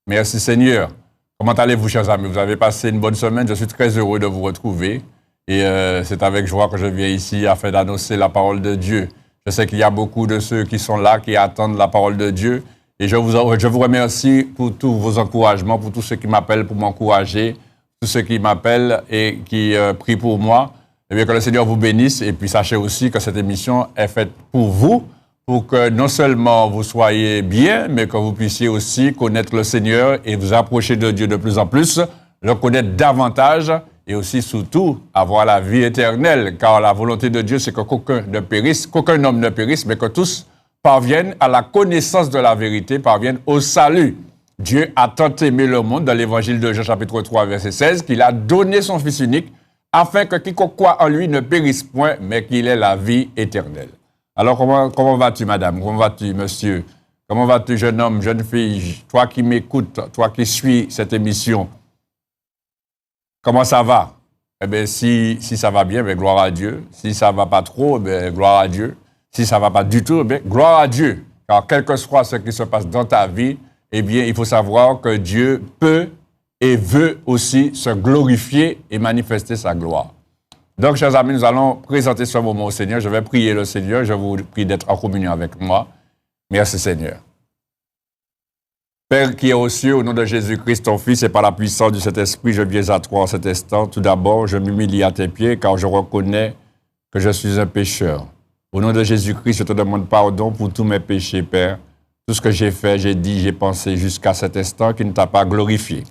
Merci Seigneur. Comment allez-vous, chers amis? Vous avez passé une bonne semaine. Je suis très heureux de vous retrouver. Et c'est avec joie que je viens ici afin d'annoncer la parole de Dieu. Je sais qu'il y a beaucoup de ceux qui sont là, qui attendent la parole de Dieu. Et je vous remercie pour tous vos encouragements, pour tous ceux qui m'appellent pour m'encourager, tous ceux qui m'appellent et qui prient pour moi. Eh bien, que le Seigneur vous bénisse. Et puis, sachez aussi que cette émission est faite pour vous, pour que non seulement vous soyez bien, mais que vous puissiez aussi connaître le Seigneur et vous approcher de Dieu de plus en plus, le connaître davantage et aussi, surtout, avoir la vie éternelle. Car la volonté de Dieu, c'est que qu'aucun ne périsse, qu'aucun homme ne périsse, mais que tous parviennent à la connaissance de la vérité, parviennent au salut. Dieu a tant aimé le monde, dans l'évangile de Jean chapitre 3, verset 16, qu'il a donné son Fils unique, afin que quiconque croit en lui ne périsse point, mais qu'il ait la vie éternelle. Alors, comment vas-tu, madame? Comment vas-tu, monsieur? Comment vas-tu, jeune homme, jeune fille? Toi qui m'écoutes, toi qui suis cette émission, comment ça va? Eh bien, si ça va bien, bien, gloire à Dieu. Si ça ne va pas trop, bien, gloire à Dieu. Si ça ne va pas du tout, bien, gloire à Dieu. Car quel que soit ce qui se passe dans ta vie, eh bien, il faut savoir que Dieu peut et veut aussi se glorifier et manifester sa gloire. Donc, chers amis, nous allons présenter ce moment au Seigneur. Je vais prier le Seigneur. Je vous prie d'être en communion avec moi. Merci, Seigneur. Père qui est aux cieux, au nom de Jésus-Christ, ton Fils, et par la puissance du Saint-Esprit, je viens à toi en cet instant. Tout d'abord, je m'humilie à tes pieds, car je reconnais que je suis un pécheur. Au nom de Jésus-Christ, je te demande pardon pour tous mes péchés, Père. Tout ce que j'ai fait, j'ai dit, j'ai pensé jusqu'à cet instant qui ne t'a pas glorifié.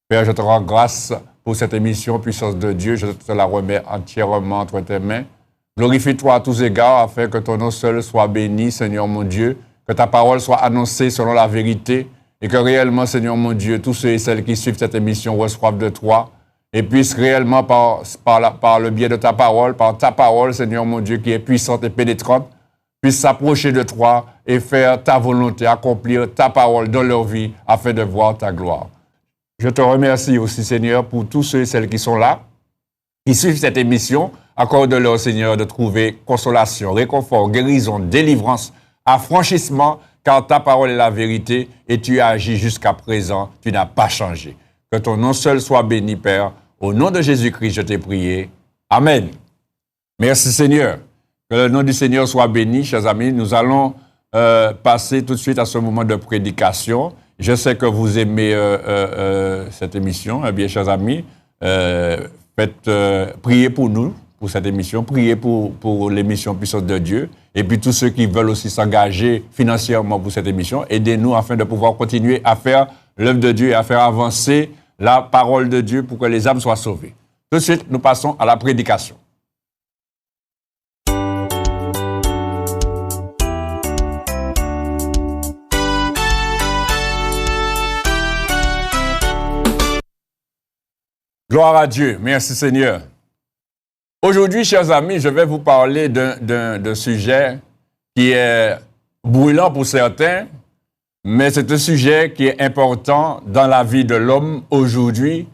Père, je te rends grâce pour cette émission, puissance de Dieu. Je te la remets entièrement entre tes mains. Glorifie-toi à tous égards, afin que ton nom seul soit béni, Seigneur mon Dieu, que ta parole soit annoncée selon la vérité, et que réellement, Seigneur mon Dieu, tous ceux et celles qui suivent cette émission reçoivent de toi, et puissent réellement, par le biais de ta parole, par ta parole, Seigneur mon Dieu, qui est puissante et pénétrante, puissent s'approcher de toi et faire ta volonté, accomplir ta parole dans leur vie, afin de voir ta gloire. Je te remercie aussi, Seigneur, pour tous ceux et celles qui sont là, qui suivent cette émission. Accorde-leur, Seigneur, de trouver consolation, réconfort, guérison, délivrance, affranchissement, car ta parole est la vérité et tu as agi jusqu'à présent, tu n'as pas changé. Que ton nom seul soit béni, Père. Au nom de Jésus-Christ, je t'ai prié. Amen. Merci, Seigneur. Que le nom du Seigneur soit béni, chers amis. Nous allons passer tout de suite à ce moment de prédication. Je sais que vous aimez cette émission. Eh bien, chers amis, priez pour nous, pour cette émission. Priez pour l'émission Puissance de Dieu. Et puis, tous ceux qui veulent aussi s'engager financièrement pour cette émission, aidez-nous afin de pouvoir continuer à faire l'œuvre de Dieu et à faire avancer la parole de Dieu pour que les âmes soient sauvées. Tout de suite, nous passons à la prédication. Gloire à Dieu. Merci Seigneur. Aujourd'hui, chers amis, je vais vous parler d'un sujet qui est brûlant pour certains, mais c'est un sujet qui est important dans la vie de l'homme aujourd'hui.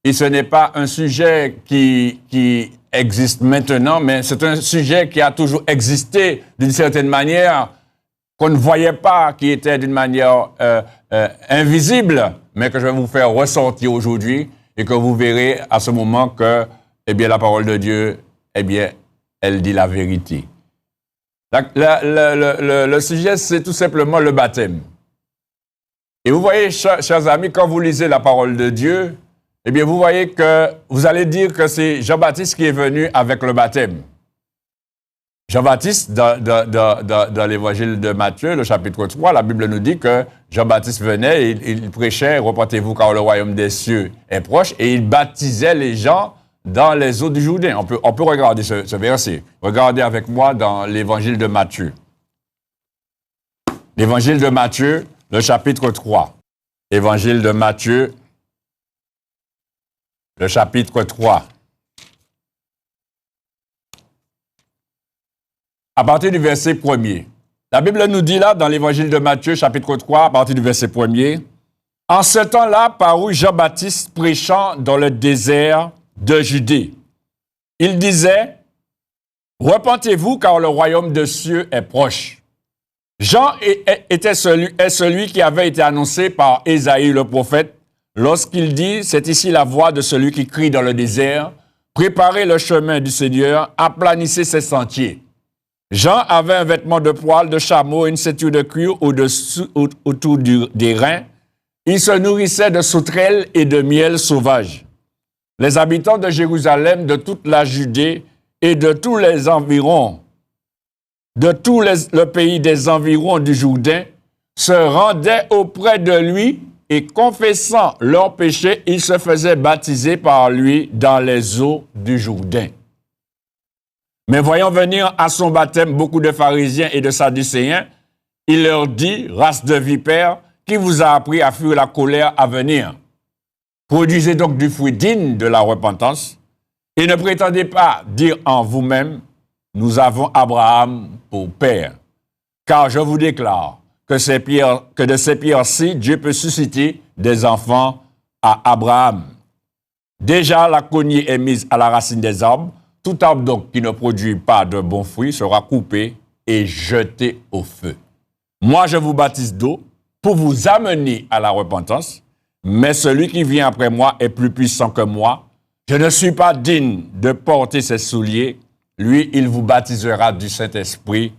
Et ce n'est pas un sujet qui existe maintenant, mais c'est un sujet qui a toujours existé d'une certaine manière, qu'on ne voyait pas, qui était d'une manière invisible, mais que je vais vous faire ressortir aujourd'hui. Et que vous verrez à ce moment que, eh bien, la parole de Dieu, eh bien, elle dit la vérité. Le sujet, c'est tout simplement le baptême. Et vous voyez, chers amis, quand vous lisez la parole de Dieu, eh bien, vous voyez que vous allez dire que c'est Jean-Baptiste qui est venu avec le baptême. Jean-Baptiste, dans l'évangile de Matthieu, le chapitre 3, la Bible nous dit que Jean-Baptiste venait, il prêchait, repentez-vous car le royaume des cieux est proche, et il baptisait les gens dans les eaux du Jourdain. On peut regarder ce verset. Regardez avec moi dans l'évangile de Matthieu. L'évangile de Matthieu, le chapitre 3. Évangile de Matthieu, le chapitre 3. À partir du verset 1er. La Bible nous dit là, dans l'évangile de Matthieu, chapitre 3, à partir du verset 1er, « En ce temps-là, parut Jean-Baptiste prêchant dans le désert de Judée. Il disait, « Repentez-vous, car le royaume des cieux est proche. » Jean est celui qui avait été annoncé par Ésaïe le prophète lorsqu'il dit « C'est ici la voix de celui qui crie dans le désert, préparez le chemin du Seigneur, aplanissez ses sentiers. » Jean avait un vêtement de poil de chameau et une ceinture de cuir autour des reins. Il se nourrissait de sauterelles et de miel sauvage. Les habitants de Jérusalem, de toute la Judée et de tous les environs, de tout le pays des environs du Jourdain, se rendaient auprès de lui et confessant leurs péchés, ils se faisaient baptiser par lui dans les eaux du Jourdain. Mais voyant venir à son baptême beaucoup de pharisiens et de sadducéens, il leur dit, race de vipères, qui vous a appris à fuir la colère à venir? Produisez donc du fruit digne de la repentance et ne prétendez pas dire en vous-même, nous avons Abraham pour père. Car je vous déclare que de ces pierres-ci, Dieu peut susciter des enfants à Abraham. Déjà, la cognée est mise à la racine des arbres. Tout arbre donc qui ne produit pas de bons fruits sera coupé et jeté au feu. Moi, je vous baptise d'eau pour vous amener à la repentance, mais celui qui vient après moi est plus puissant que moi. Je ne suis pas digne de porter ses souliers. Lui, il vous baptisera du Saint-Esprit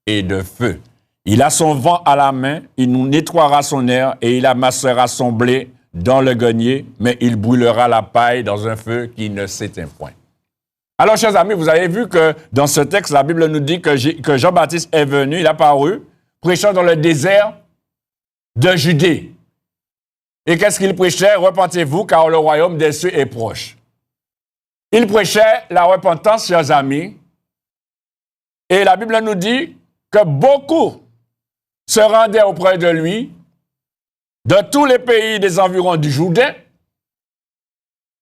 et de feu. Il a son vent à la main, il nous nettoiera son air et il amassera son blé dans le grenier, mais il brûlera la paille dans un feu qui ne s'éteint point. Alors, chers amis, vous avez vu que dans ce texte, la Bible nous dit que Jean-Baptiste est venu, il a paru, prêchant dans le désert de Judée. Et qu'est-ce qu'il prêchait? Repentez-vous, car le royaume des cieux est proche. Il prêchait la repentance, chers amis. Et la Bible nous dit que beaucoup se rendaient auprès de lui de tous les pays des environs du Jourdain.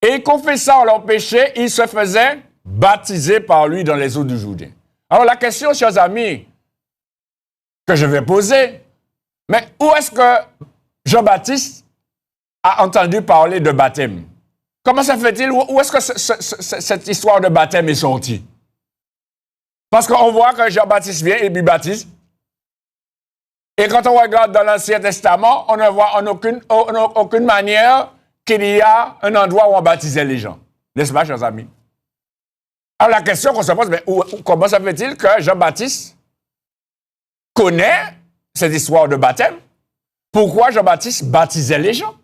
Et confessant leurs péchés, ils se faisaient baptiser par lui dans les eaux du Jourdain. Alors la question, chers amis, que je vais poser, mais où est-ce que Jean-Baptiste a entendu parler de baptême? Comment ça fait-il? Où est-ce que cette histoire de baptême est sortie? Parce qu'on voit que Jean-Baptiste vient et lui baptise. Et quand on regarde dans l'Ancien Testament, on ne voit en aucune manière qu'il y a un endroit où on baptisait les gens. N'est-ce pas, chers amis? Alors la question qu'on se pose, mais comment ça fait-il que Jean-Baptiste connaît cette histoire de baptême? Pourquoi Jean-Baptiste baptisait les gens?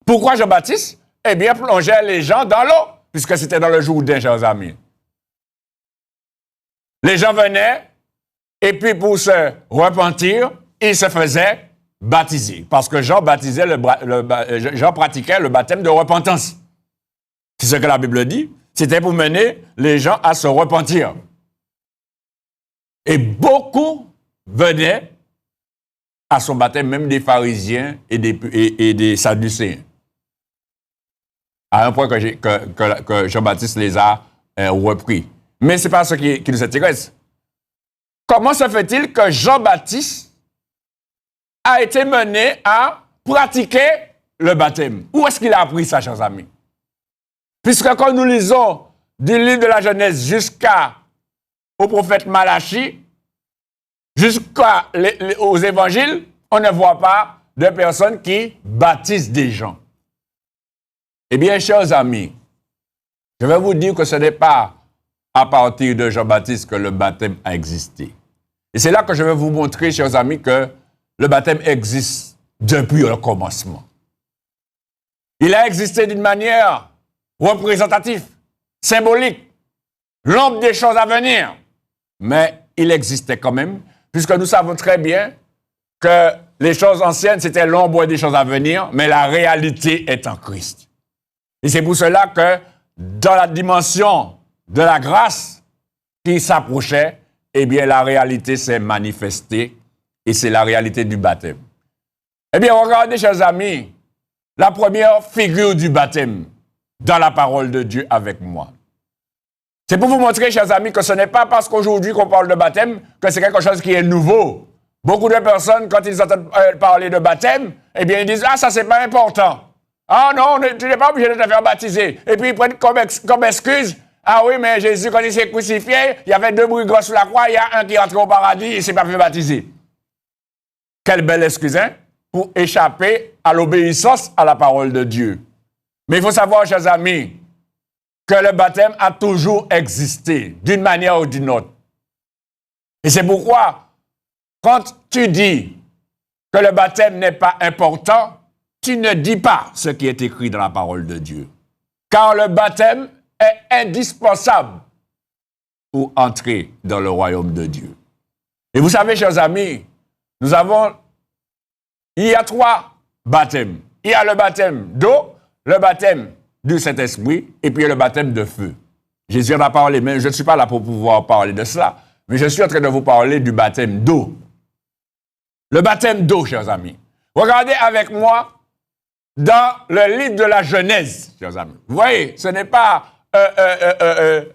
Pourquoi Jean-Baptiste, eh bien, plongeait les gens dans l'eau, puisque c'était dans le Jourdain, chers amis. Les gens venaient, et puis pour se repentir, ils se faisaient baptiser, parce que Jean pratiquait le baptême de repentance. C'est ce que la Bible dit. C'était pour mener les gens à se repentir. Et beaucoup venaient à son baptême, même des pharisiens et des sadducéens. À un point que Jean-Baptiste les a repris. Mais ce n'est pas ce qui nous intéresse. Comment se fait-il que Jean-Baptiste a été mené à pratiquer le baptême? Où est-ce qu'il a appris ça, chers amis? Puisque quand nous lisons du livre de la Genèse jusqu'au prophète Malachie, jusqu'aux évangiles, on ne voit pas de personnes qui baptisent des gens. Eh bien, chers amis, je vais vous dire que ce n'est pas à partir de Jean-Baptiste que le baptême a existé. Et c'est là que je vais vous montrer, chers amis, que le baptême existe depuis le commencement. Il a existé d'une manière représentative, symbolique, l'ombre des choses à venir. Mais il existait quand même, puisque nous savons très bien que les choses anciennes, c'était l'ombre des choses à venir, mais la réalité est en Christ. Et c'est pour cela que dans la dimension de la grâce qui s'approchait, eh bien, la réalité s'est manifestée et c'est la réalité du baptême. Eh bien, regardez, chers amis, la première figure du baptême dans la parole de Dieu avec moi. C'est pour vous montrer, chers amis, que ce n'est pas parce qu'aujourd'hui qu'on parle de baptême que c'est quelque chose qui est nouveau. Beaucoup de personnes, quand ils entendent parler de baptême, eh bien, ils disent « Ah, ça, c'est pas important. Ah non, tu n'es pas obligé de te faire baptiser. » Et puis, ils prennent comme excuse « Ah oui, mais Jésus, quand il s'est crucifié, il y avait 2 brigands sur la croix, il y a un qui est entré au paradis et ne s'est pas fait baptiser. Quelle belle excuse, hein, pour échapper à l'obéissance à la parole de Dieu. Mais il faut savoir, chers amis, que le baptême a toujours existé, d'une manière ou d'une autre. Et c'est pourquoi, quand tu dis que le baptême n'est pas important, tu ne dis pas ce qui est écrit dans la parole de Dieu. Car le baptême est indispensable pour entrer dans le royaume de Dieu. Et vous savez, chers amis, il y a 3 baptêmes. Il y a le baptême d'eau, le baptême du Saint-Esprit et puis le baptême de feu. Jésus en a parlé, mais je ne suis pas là pour pouvoir parler de cela. Mais je suis en train de vous parler du baptême d'eau. Le baptême d'eau, chers amis. Regardez avec moi dans le livre de la Genèse, chers amis. Vous voyez, ce n'est pas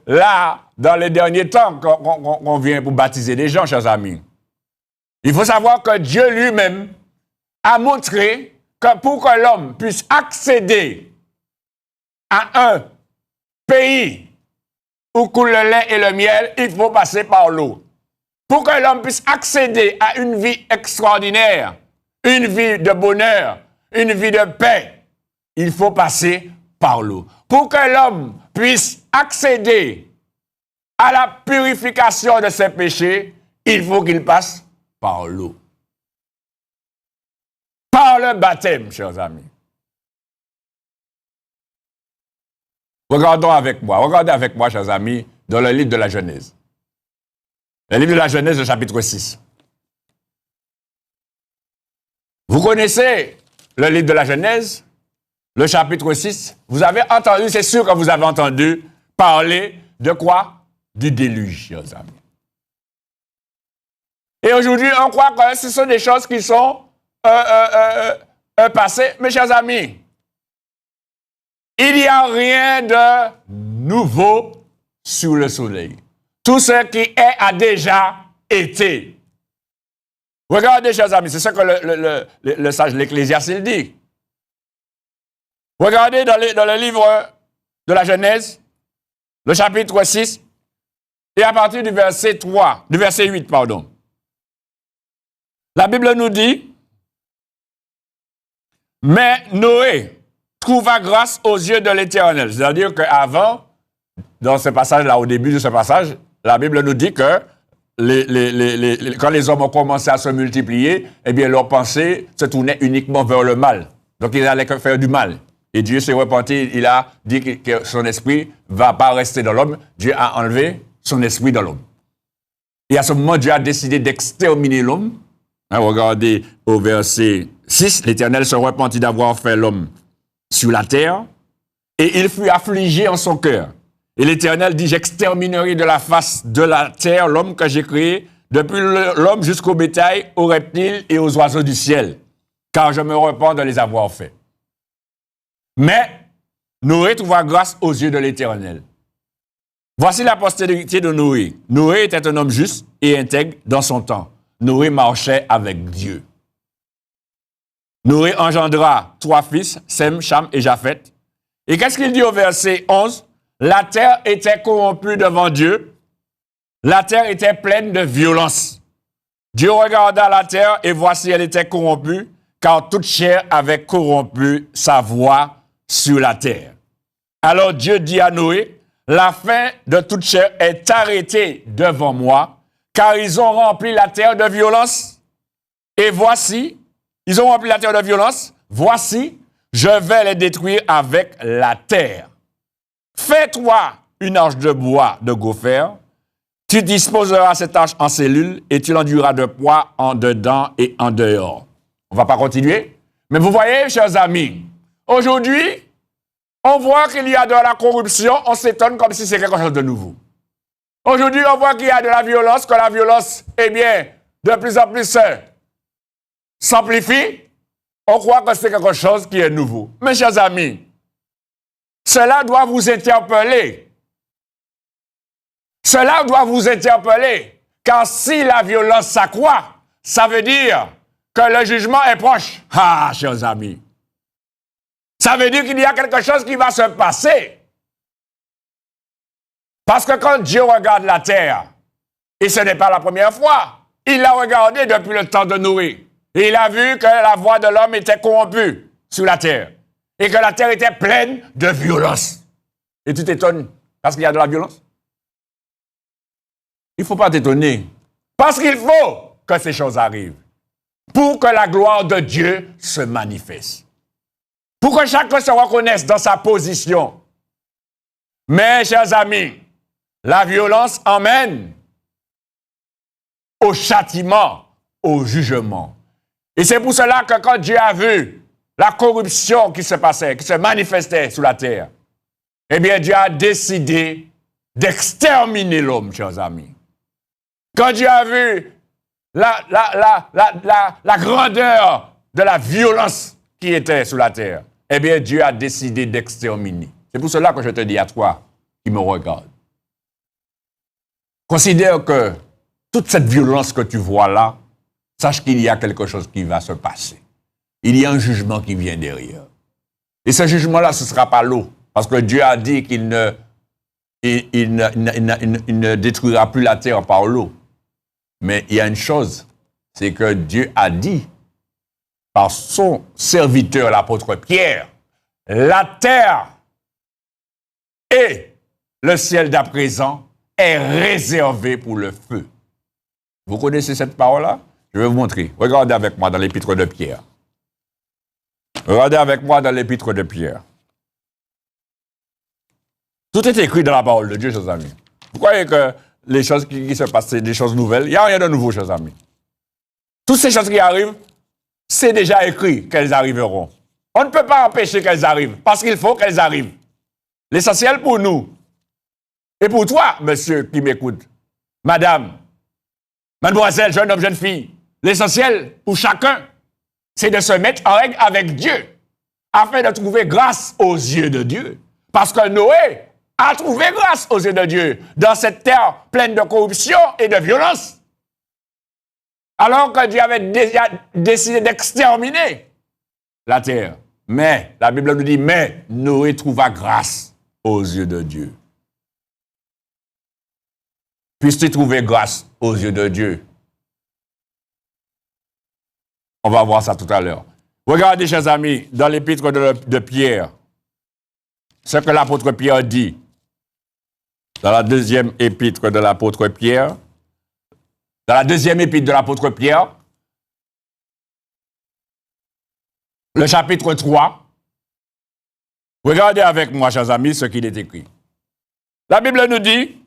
là, dans les derniers temps, qu'on vient pour baptiser des gens, chers amis. Il faut savoir que Dieu lui-même a montré que pour que l'homme puisse accéder à un pays où coule le lait et le miel, il faut passer par l'eau. Pour que l'homme puisse accéder à une vie extraordinaire, une vie de bonheur, une vie de paix, il faut passer par l'eau. Pour que l'homme puisse accéder à la purification de ses péchés, il faut qu'il passe par l'eau. Par le baptême, chers amis. Regardez avec moi, chers amis, dans le livre de la Genèse. Le livre de la Genèse, le chapitre 6. Vous connaissez le livre de la Genèse, le chapitre 6. Vous avez entendu, c'est sûr que vous avez entendu parler de quoi? Du déluge, chers amis. Et aujourd'hui, on croit que ce sont des choses qui sont passées. Mes chers amis, il n'y a rien de nouveau sous le soleil. Tout ce qui est a déjà été. Regardez, chers amis, c'est ce que le sage l'Ecclésiaste il dit. Regardez dans le livre de la Genèse, le chapitre 6, et à partir du verset 8, pardon. La Bible nous dit, mais Noé trouva grâce aux yeux de l'Éternel. C'est-à-dire qu'avant, dans ce passage-là, au début de ce passage, la Bible nous dit que quand les hommes ont commencé à se multiplier, eh bien, leurs pensées se tournaient uniquement vers le mal. Donc, ils allaient faire du mal. Et Dieu s'est repenti, il a dit que son esprit ne va pas rester dans l'homme. Dieu a enlevé son esprit dans l'homme. Et à ce moment, Dieu a décidé d'exterminer l'homme. Regardez au verset 6, l'Éternel se repentit d'avoir fait l'homme sur la terre, et il fut affligé en son cœur. Et l'Éternel dit, j'exterminerai de la face de la terre l'homme que j'ai créé, depuis l'homme jusqu'au bétail, aux reptiles et aux oiseaux du ciel, car je me repens de les avoir faits. Mais Noé trouva grâce aux yeux de l'Éternel. Voici la postérité de Noé. Noé était un homme juste et intègre dans son temps. Noé marchait avec Dieu. Noé engendra 3 fils, Sem, Cham et Japheth. Et qu'est-ce qu'il dit au verset 11? La terre était corrompue devant Dieu. La terre était pleine de violence. Dieu regarda la terre et voici elle était corrompue, car toute chair avait corrompu sa voie sur la terre. Alors Dieu dit à Noé, la fin de toute chair est arrêtée devant moi, car ils ont rempli la terre de violence. Et voici, ils ont rempli la terre de violence. Voici, je vais les détruire avec la terre. Fais-toi une arche de bois de gopher. Tu disposeras cette arche en cellules et tu l'enduiras de poids en dedans et en dehors. On ne va pas continuer. Mais vous voyez, chers amis, aujourd'hui, on voit qu'il y a de la corruption. On s'étonne comme si c'était quelque chose de nouveau. Aujourd'hui, on voit qu'il y a de la violence, que la violence, eh bien, de plus en plus s'amplifie. On croit que c'est quelque chose qui est nouveau. Mes chers amis, cela doit vous interpeller. Cela doit vous interpeller. Car si la violence s'accroît, ça veut dire que le jugement est proche. Ah, chers amis. Ça veut dire qu'il y a quelque chose qui va se passer. Parce que quand Dieu regarde la terre, et ce n'est pas la première fois, il l'a regardé depuis le temps de Noé. Et il a vu que la voix de l'homme était corrompue sur la terre. Et que la terre était pleine de violence. Et tu t'étonnes parce qu'il y a de la violence? Il ne faut pas t'étonner. Parce qu'il faut que ces choses arrivent. Pour que la gloire de Dieu se manifeste. Pour que chacun se reconnaisse dans sa position. Mais, chers amis, la violence emmène au châtiment, au jugement. Et c'est pour cela que quand Dieu a vu la corruption qui se passait, qui se manifestait sous la terre, eh bien, Dieu a décidé d'exterminer l'homme, chers amis. Quand Dieu a vu la grandeur de la violence qui était sous la terre, eh bien, Dieu a décidé d'exterminer. C'est pour cela que je te dis à toi qui me regarde. Considère que toute cette violence que tu vois là, sache qu'il y a quelque chose qui va se passer. Il y a un jugement qui vient derrière. Et ce jugement-là, ce ne sera pas l'eau. Parce que Dieu a dit qu'il ne détruira plus la terre par l'eau. Mais il y a une chose, c'est que Dieu a dit par son serviteur, l'apôtre Pierre, la terre et le ciel d'à présent est réservé pour le feu. Vous connaissez cette parole-là? Je vais vous montrer. Regardez avec moi dans l'épître de Pierre. Regardez avec moi dans l'épître de Pierre. Tout est écrit dans la parole de Dieu, chers amis. Vous croyez que les choses qui se passent, c'est des choses nouvelles? Il n'y a rien de nouveau, chers amis. Toutes ces choses qui arrivent, c'est déjà écrit qu'elles arriveront. On ne peut pas empêcher qu'elles arrivent, parce qu'il faut qu'elles arrivent. L'essentiel pour nous, et pour toi, monsieur qui m'écoute, madame, mademoiselle, jeune homme, jeune fille, l'essentiel pour chacun, c'est de se mettre en règle avec Dieu, afin de trouver grâce aux yeux de Dieu. Parce que Noé a trouvé grâce aux yeux de Dieu dans cette terre pleine de corruption et de violence. Alors que Dieu avait déjà décidé d'exterminer la terre. Mais, la Bible nous dit, mais Noé trouva grâce aux yeux de Dieu. Puisses-tu trouver grâce aux yeux de Dieu? On va voir ça tout à l'heure. Regardez, chers amis, dans l'épître de Pierre, ce que l'apôtre Pierre dit. Dans la deuxième épître de l'apôtre Pierre, le chapitre 3, regardez avec moi, chers amis, ce qu'il est écrit. La Bible nous dit,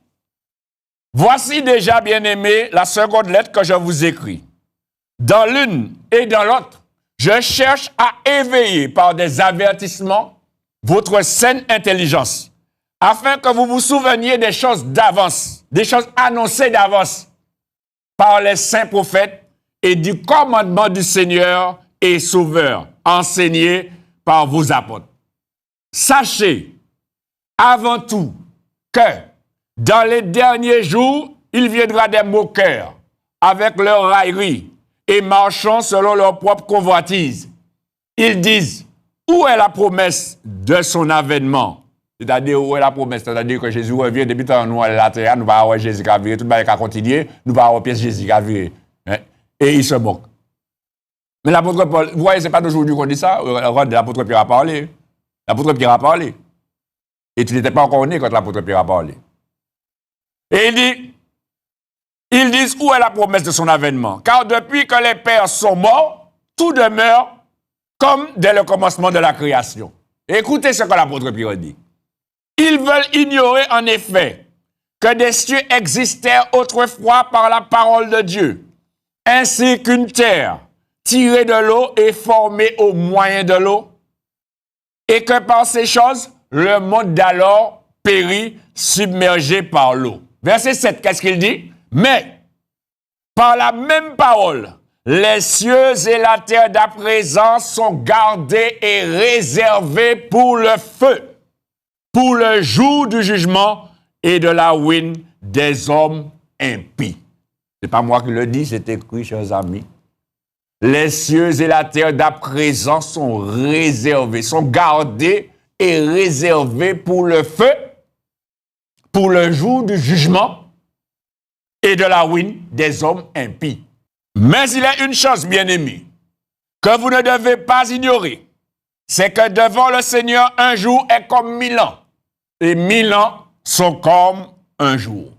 « Voici déjà, bien-aimés, la seconde lettre que je vous écris. Dans l'une et dans l'autre, je cherche à éveiller par des avertissements votre saine intelligence, afin que vous vous souveniez des choses d'avance, des choses annoncées d'avance par les saints prophètes et du commandement du Seigneur et Sauveur, enseigné par vos apôtres. Sachez avant tout que dans les derniers jours, il viendra des moqueurs avec leur raillerie et marchant selon leur propre convoitise. Ils disent, où est la promesse de son avènement? C'est-à-dire, où est la promesse? C'est-à-dire que Jésus revient, depuis temps nous à la terre, nous allons avoir Jésus qui a viré, tout le monde va continuer, nous allons avoir pièce Jésus qui a viré. Et ils se moquent. Mais l'apôtre Paul, vous voyez, ce n'est pas d'aujourd'hui qu'on dit ça. L'apôtre Pierre a parlé. L'apôtre Pierre a parlé. Et tu n'étais pas encore né quand l'apôtre Pierre a parlé. Et il dit, ils disent, où est la promesse de son avènement? Car depuis que les pères sont morts, tout demeure comme dès le commencement de la création. Écoutez ce que l'apôtre Pierre dit. Ils veulent ignorer en effet que des cieux existèrent autrefois par la parole de Dieu, ainsi qu'une terre tirée de l'eau et formée au moyen de l'eau, et que par ces choses, le monde d'alors périt submergé par l'eau. Verset 7, qu'est-ce qu'il dit? Mais, par la même parole, les cieux et la terre d'à présent sont gardés et réservés pour le feu, pour le jour du jugement et de la ruine des hommes impies. Ce n'est pas moi qui le dis, c'est écrit, chers amis. Les cieux et la terre d'à présent sont réservés, sont gardés et réservés pour le feu, pour le jour du jugement et de la ruine des hommes impies. Mais il est une chose, bien-aimée, que vous ne devez pas ignorer, c'est que devant le Seigneur, un jour est comme 1000 ans, et 1000 ans sont comme un jour.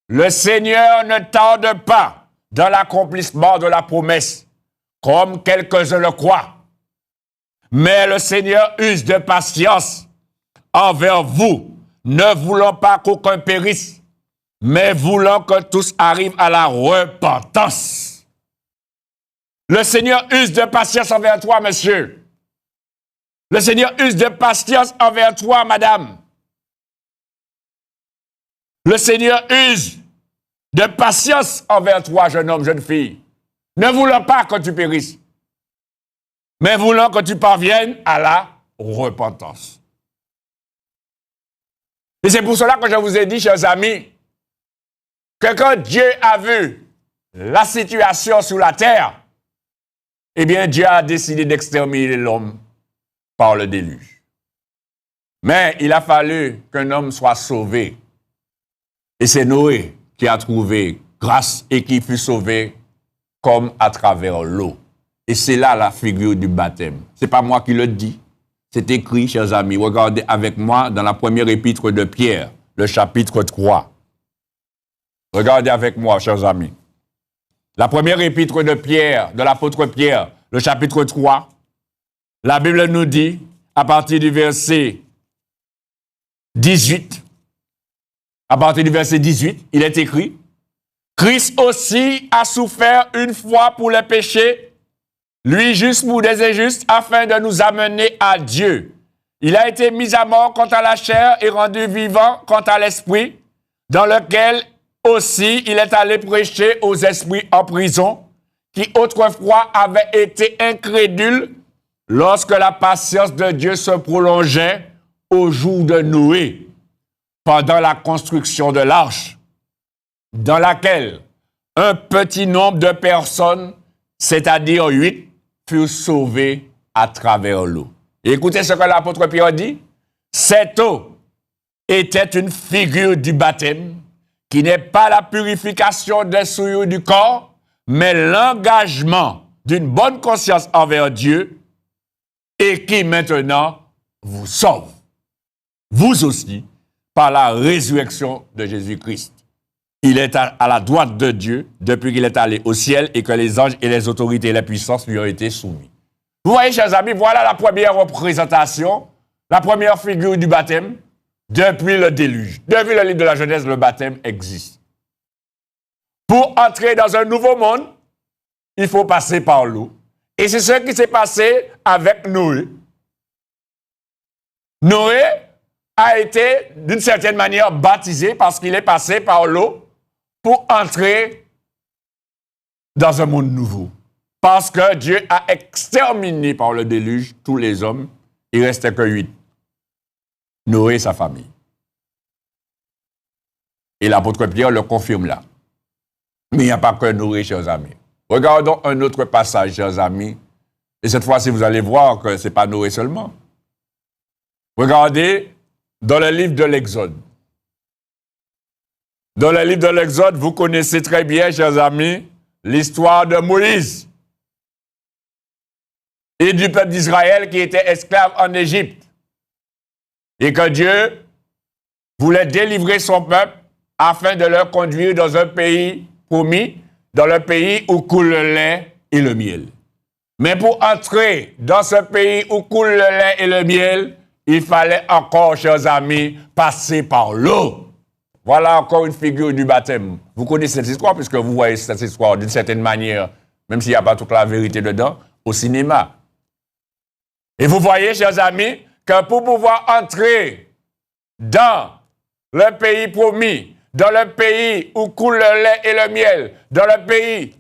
Le Seigneur ne tarde pas dans l'accomplissement de la promesse, comme quelques-uns le croient. Mais le Seigneur use de patience envers vous, ne voulant pas qu'aucun périsse, mais voulant que tous arrivent à la repentance. Le Seigneur use de patience envers toi, monsieur. Le Seigneur use de patience envers toi, madame. Le Seigneur use de patience envers toi, jeune homme, jeune fille. Ne voulant pas que tu périsses, mais voulant que tu parviennes à la repentance. Et c'est pour cela que je vous ai dit, chers amis, que quand Dieu a vu la situation sur la terre, eh bien, Dieu a décidé d'exterminer l'homme par le déluge. Mais il a fallu qu'un homme soit sauvé. Et c'est Noé qui a trouvé grâce et qui fut sauvé comme à travers l'eau. Et c'est là la figure du baptême. Ce n'est pas moi qui le dis. C'est écrit, chers amis. Regardez avec moi dans la première épître de Pierre, le chapitre 3. Regardez avec moi, chers amis. La première épître de Pierre, de l'apôtre Pierre, le chapitre 3, la Bible nous dit, à partir du verset 18, il est écrit, « Christ aussi a souffert une fois pour les péchés, lui juste pour des injustes, afin de nous amener à Dieu. Il a été mis à mort quant à la chair et rendu vivant quant à l'esprit, dans lequel aussi il est allé prêcher aux esprits en prison, qui autrefois avaient été incrédules lorsque la patience de Dieu se prolongeait au jour de Noé, pendant la construction de l'arche, dans laquelle un petit nombre de personnes, c'est-à-dire 8, furent sauvées à travers l'eau. Et écoutez ce que l'apôtre Pierre dit. Cette eau était une figure du baptême, qui n'est pas la purification des souillures du corps, mais l'engagement d'une bonne conscience envers Dieu et qui maintenant vous sauve. Vous aussi, par la résurrection de Jésus-Christ. Il est à la droite de Dieu depuis qu'il est allé au ciel et que les anges et les autorités et les puissances lui ont été soumis. Vous voyez, chers amis, voilà la première représentation, la première figure du baptême depuis le déluge. Depuis le livre de la Genèse, le baptême existe. Pour entrer dans un nouveau monde, il faut passer par l'eau. Et c'est ce qui s'est passé avec Noé. Noé a été, d'une certaine manière, baptisé parce qu'il est passé par l'eau pour entrer dans un monde nouveau. Parce que Dieu a exterminé par le déluge tous les hommes. Il ne restait que 8. Noé et sa famille. Et l'apôtre Pierre le confirme là. Mais il n'y a pas que Noé, chers amis. Regardons un autre passage, chers amis. Et cette fois-ci, vous allez voir que ce n'est pas Noé seulement. Regardez dans le livre de l'Exode. Dans le livre de l'Exode, vous connaissez très bien, chers amis, l'histoire de Moïse et du peuple d'Israël qui était esclave en Égypte. Et que Dieu voulait délivrer son peuple afin de leur conduire dans un pays promis, dans le pays où coule le lait et le miel. Mais pour entrer dans ce pays où coule le lait et le miel, il fallait encore, chers amis, passer par l'eau. Voilà encore une figure du baptême. Vous connaissez cette histoire puisque vous voyez cette histoire d'une certaine manière, même s'il n'y a pas toute la vérité dedans, au cinéma. Et vous voyez, chers amis, que pour pouvoir entrer dans le pays promis, dans le pays où coule le lait et le miel, dans le pays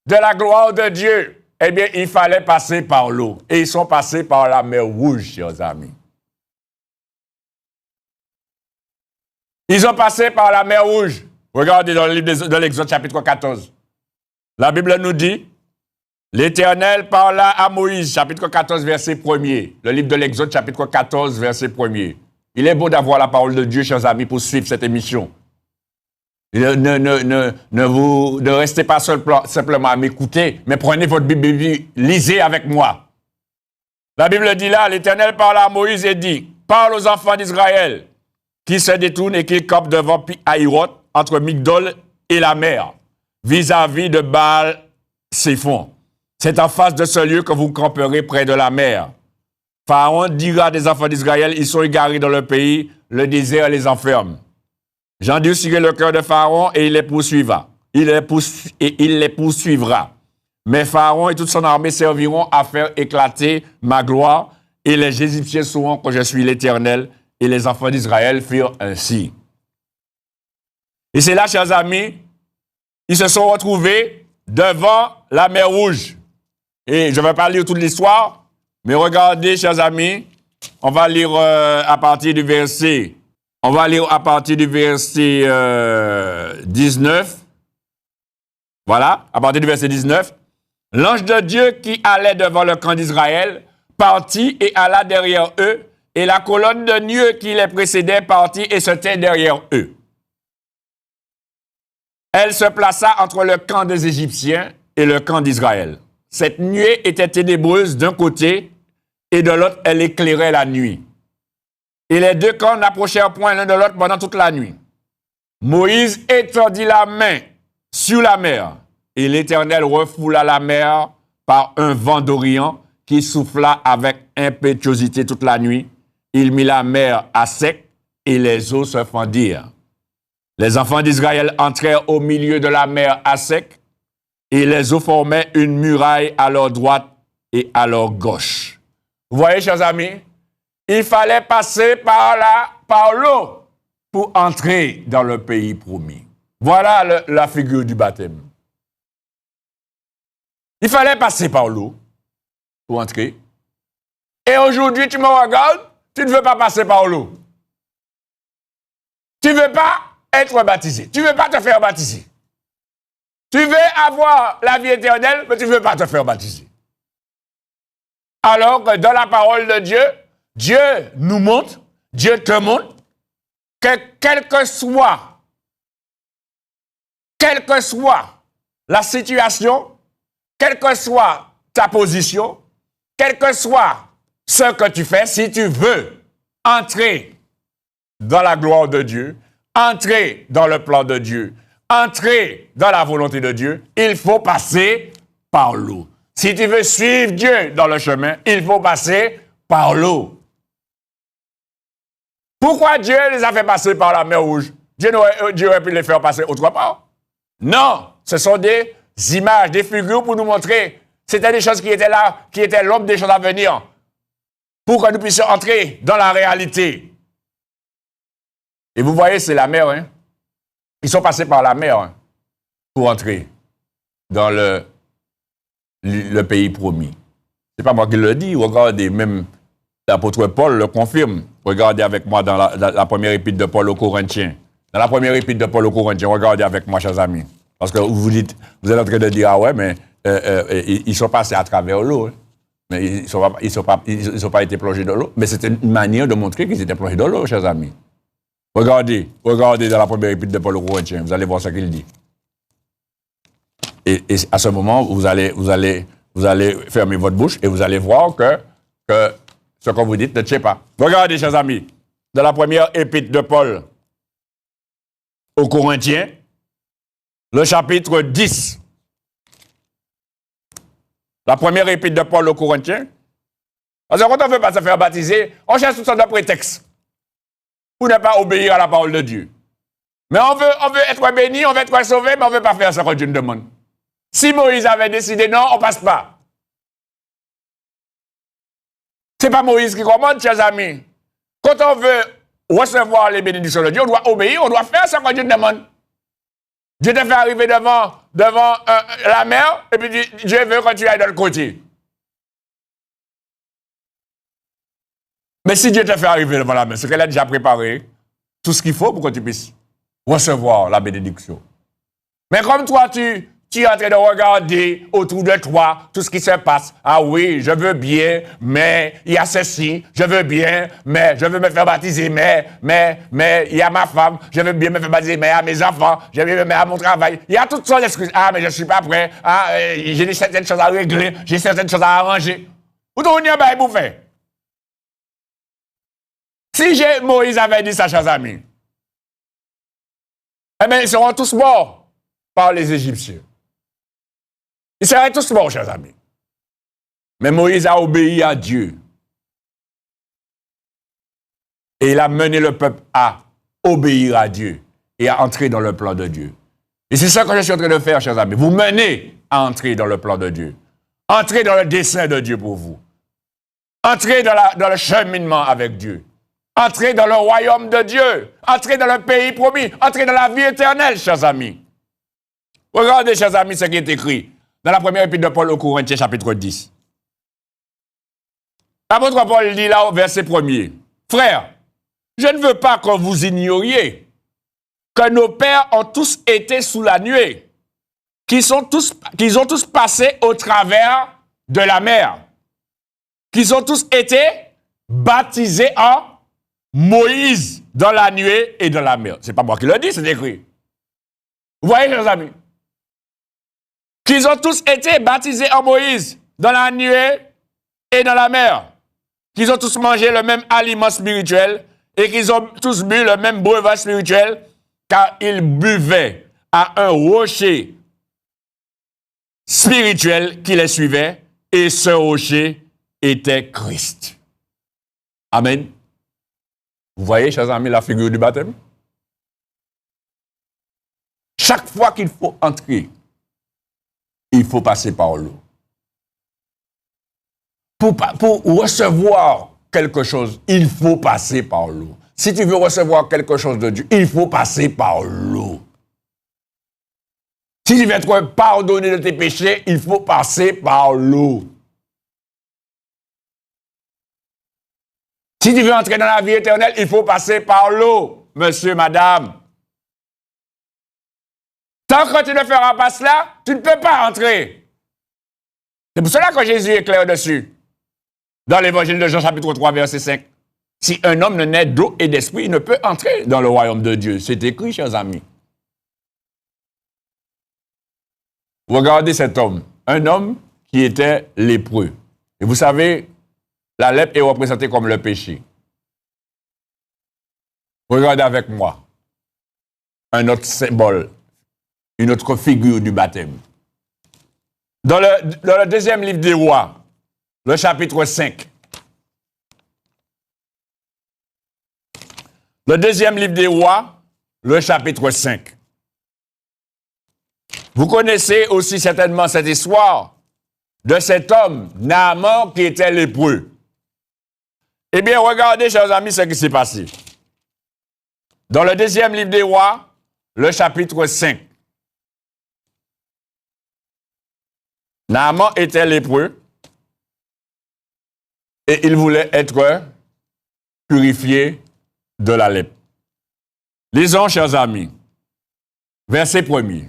de la gloire de Dieu, eh bien, il fallait passer par l'eau. Et ils sont passés par la mer Rouge, chers amis. Ils ont passé par la mer Rouge. Regardez dans le livre de l'Exode, chapitre 14. La Bible nous dit, l'Éternel parla à Moïse, chapitre 14, verset 1er. Le livre de l'Exode, chapitre 14, verset 1er. Il est beau d'avoir la parole de Dieu, chers amis, pour suivre cette émission. Ne restez pas simplement à m'écouter, mais prenez votre Bible, lisez avec moi. La Bible dit là, l'Éternel parle à Moïse et dit, parle aux enfants d'Israël qui se détournent et qui campent devant Pi-Hahiroth, entre Migdol et la mer, vis-à-vis de Baal-Séphon. C'est en face de ce lieu que vous camperez près de la mer. Pharaon dira des enfants d'Israël, ils sont égarés dans le pays, le désert les enferme. J'endurcirai le cœur de Pharaon et il les poursuivra. Il les poursuivra. Mais Pharaon et toute son armée serviront à faire éclater ma gloire et les Égyptiens sauront que je suis l'Éternel. Et les enfants d'Israël firent ainsi. Et c'est là, chers amis, ils se sont retrouvés devant la mer Rouge. Et je ne vais pas lire toute l'histoire, mais regardez, chers amis, on va lire à partir du verset. On va lire à partir du verset 19. Voilà, à partir du verset 19. L'ange de Dieu qui allait devant le camp d'Israël partit et alla derrière eux, et la colonne de nuée qui les précédait partit et se tint derrière eux. Elle se plaça entre le camp des Égyptiens et le camp d'Israël. Cette nuée était ténébreuse d'un côté, et de l'autre, elle éclairait la nuit. Et les deux camps n'approchèrent point l'un de l'autre pendant toute la nuit. Moïse étendit la main sur la mer, et l'Éternel refoula la mer par un vent d'Orient qui souffla avec impétuosité toute la nuit. Il mit la mer à sec, et les eaux se fendirent. Les enfants d'Israël entrèrent au milieu de la mer à sec, et les eaux formaient une muraille à leur droite et à leur gauche. Vous voyez, chers amis, il fallait passer par l'eau pour entrer dans le pays promis. Voilà la figure du baptême. Il fallait passer par l'eau pour entrer. Et aujourd'hui, tu me regardes, tu ne veux pas passer par l'eau. Tu ne veux pas être baptisé. Tu ne veux pas te faire baptiser. Tu veux avoir la vie éternelle, mais tu ne veux pas te faire baptiser. Alors que dans la parole de Dieu, Dieu nous montre, Dieu te montre, que quelle que soit la situation, quelle que soit ta position, quel que soit ce que tu fais, si tu veux entrer dans la gloire de Dieu, entrer dans le plan de Dieu, entrer dans la volonté de Dieu, il faut passer par l'eau. Si tu veux suivre Dieu dans le chemin, il faut passer par l'eau. Pourquoi Dieu les a fait passer par la mer Rouge? Dieu aurait pu les faire passer autre part? Non, ce sont des images, des figures pour nous montrer. C'était des choses qui étaient là, qui étaient l'ombre des choses à venir. Pour que nous puissions entrer dans la réalité. Et vous voyez, c'est la mer, hein? Ils sont passés par la mer pour entrer dans le pays promis. Ce n'est pas moi qui le dis. Regardez, même l'apôtre Paul le confirme. Regardez avec moi dans la première épître de Paul aux Corinthiens. Dans la première épître de Paul aux Corinthiens, regardez avec moi, chers amis. Parce que vous êtes en train de dire, ah ouais, mais ils sont passés à travers l'eau. Hein. Mais ils sont pas été plongés dans l'eau. Mais c'était une manière de montrer qu'ils étaient plongés dans l'eau, chers amis. Regardez dans la première épître de Paul aux Corinthiens, vous allez voir ce qu'il dit. Et à ce moment, vous allez fermer votre bouche et vous allez voir que ce que vous dites ne tient pas. Regardez, chers amis, dans la première épître de Paul aux Corinthiens, le chapitre 10. La première épître de Paul aux Corinthiens. Parce que quand on ne veut pas se faire baptiser, on cherche toutes sortes de prétextes pour ne pas obéir à la parole de Dieu. Mais on veut être béni, on veut être sauvé, mais on ne veut pas faire ce que Dieu nous demande. Si Moïse avait décidé non, on ne passe pas. Ce n'est pas Moïse qui commande, chers amis. Quand on veut recevoir les bénédictions de Dieu, on doit obéir, on doit faire ce que Dieu nous demande. Dieu te fait arriver devant la mer, et puis Dieu veut que tu ailles de l'autre côté. Mais si Dieu te fait arriver devant la mer, c'est qu'elle a déjà préparé tout ce qu'il faut pour que tu puisses recevoir la bénédiction. Mais comme toi, tu Tu es en train de regarder autour de toi tout ce qui se passe. Ah oui, je veux bien, mais il y a ceci. Je veux bien, mais je veux me faire baptiser, mais il y a ma femme. Je veux bien me faire baptiser, mais à mes enfants. Je veux bien, mais à mon travail. Il y a toutes sortes d'excuses. Ah, mais je ne suis pas prêt. Ah, j'ai certaines choses à régler. J'ai certaines choses à arranger. Vous tournez un bail pour faire. Si Moïse avait dit ça, chers amis, eh bien, ils seront tous morts par les Égyptiens. Ils seraient tous morts, chers amis. Mais Moïse a obéi à Dieu. Et il a mené le peuple à obéir à Dieu et à entrer dans le plan de Dieu. Et c'est ça que je suis en train de faire, chers amis. Vous menez à entrer dans le plan de Dieu. Entrez dans le dessein de Dieu pour vous. Entrez dans le cheminement avec Dieu. Entrez dans le royaume de Dieu. Entrez dans le pays promis. Entrez dans la vie éternelle, chers amis. Regardez, chers amis, ce qui est écrit dans la première épître de Paul aux Corinthiens, chapitre 10. L'apôtre Paul dit là au verset 1er, « Frères, je ne veux pas que vous ignoriez que nos pères ont tous été sous la nuée, qu'ils ont tous passé au travers de la mer, qu'ils ont tous été baptisés en Moïse dans la nuée et dans la mer. » Ce n'est pas moi qui le dis, c'est écrit. Vous voyez, chers amis? Qu'ils ont tous été baptisés en Moïse dans la nuée et dans la mer. Qu'ils ont tous mangé le même aliment spirituel et qu'ils ont tous bu le même breuvage spirituel, car ils buvaient à un rocher spirituel qui les suivait, et ce rocher était Christ. Amen. Vous voyez, chers amis, la figure du baptême? Chaque fois qu'il faut entrer, il faut passer par l'eau. Pour recevoir quelque chose, il faut passer par l'eau. Si tu veux recevoir quelque chose de Dieu, il faut passer par l'eau. Si tu veux être pardonné de tes péchés, il faut passer par l'eau. Si tu veux entrer dans la vie éternelle, il faut passer par l'eau, monsieur, madame. Tant que tu ne feras pas cela, tu ne peux pas entrer. C'est pour cela que Jésus est clair dessus. Dans l'évangile de Jean, chapitre 3, verset 5. Si un homme ne naît d'eau et d'esprit, il ne peut entrer dans le royaume de Dieu. C'est écrit, chers amis. Regardez cet homme. Un homme qui était lépreux. Et vous savez, la lèpre est représentée comme le péché. Regardez avec moi. Un autre symbole. Une autre figure du baptême. Dans le deuxième livre des rois, le chapitre 5. Le deuxième livre des rois, le chapitre 5. Vous connaissez aussi certainement cette histoire de cet homme, Naaman, qui était lépreux. Eh bien, regardez, chers amis, ce qui s'est passé. Dans le deuxième livre des rois, le chapitre 5. Naaman était lépreux et il voulait être purifié de la lèpre. Lisons, chers amis, verset 1er.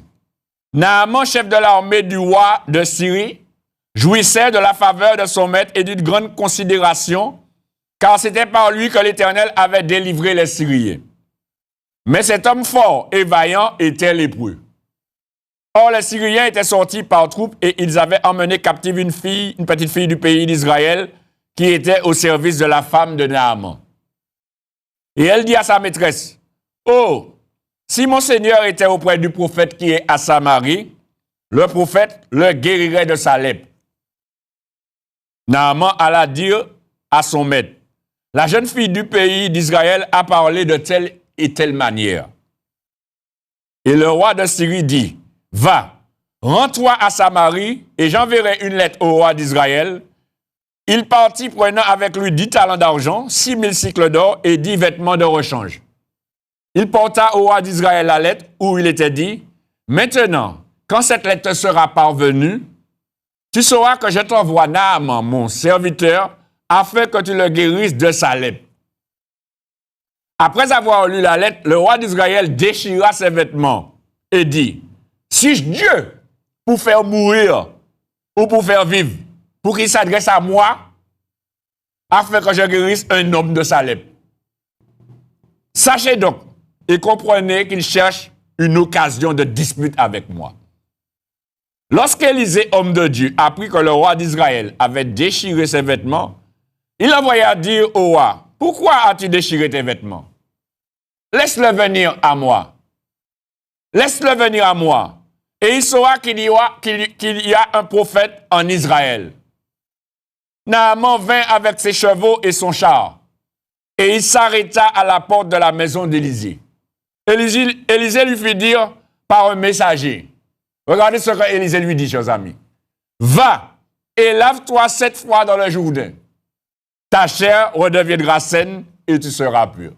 Naaman, chef de l'armée du roi de Syrie, jouissait de la faveur de son maître et d'une grande considération, car c'était par lui que l'Éternel avait délivré les Syriens. Mais cet homme fort et vaillant était lépreux. Or, les Syriens étaient sortis par troupes et ils avaient emmené captive une petite fille du pays d'Israël qui était au service de la femme de Naaman. Et elle dit à sa maîtresse, « Oh, si mon Seigneur était auprès du prophète qui est à Samarie, le prophète le guérirait de sa lèpre. » Naaman alla dire à son maître, « La jeune fille du pays d'Israël a parlé de telle et telle manière. » Et le roi de Syrie dit, « Va, rends-toi à Samarie, et j'enverrai une lettre au roi d'Israël. » Il partit prenant avec lui 10 talents d'argent, 6000 cycles d'or et 10 vêtements de rechange. Il porta au roi d'Israël la lettre où il était dit, « Maintenant, quand cette lettre sera parvenue, tu sauras que je t'envoie Naaman, mon serviteur, afin que tu le guérisses de sa lèpre. » Après avoir lu la lettre, le roi d'Israël déchira ses vêtements et dit, « Si Dieu pour faire mourir ou pour faire vivre, pour qu'il s'adresse à moi, afin que je guérisse un homme de sa lèpre. Sachez donc et comprenez qu'il cherche une occasion de dispute avec moi. Lorsqu'Élisée, homme de Dieu, apprit que le roi d'Israël avait déchiré ses vêtements, il envoya dire au roi, « Pourquoi as-tu déchiré tes vêtements? Laisse-le venir à moi. Laisse-le venir à moi. Et il saura qu'il y a un prophète en Israël. » Naaman vint avec ses chevaux et son char, et il s'arrêta à la porte de la maison d'Élisée. Élisée lui fit dire par un messager, regardez ce que Élisée lui dit, chers amis. Va et lave-toi 7 fois dans le Jourdain. Ta chair redeviendra saine et tu seras pur.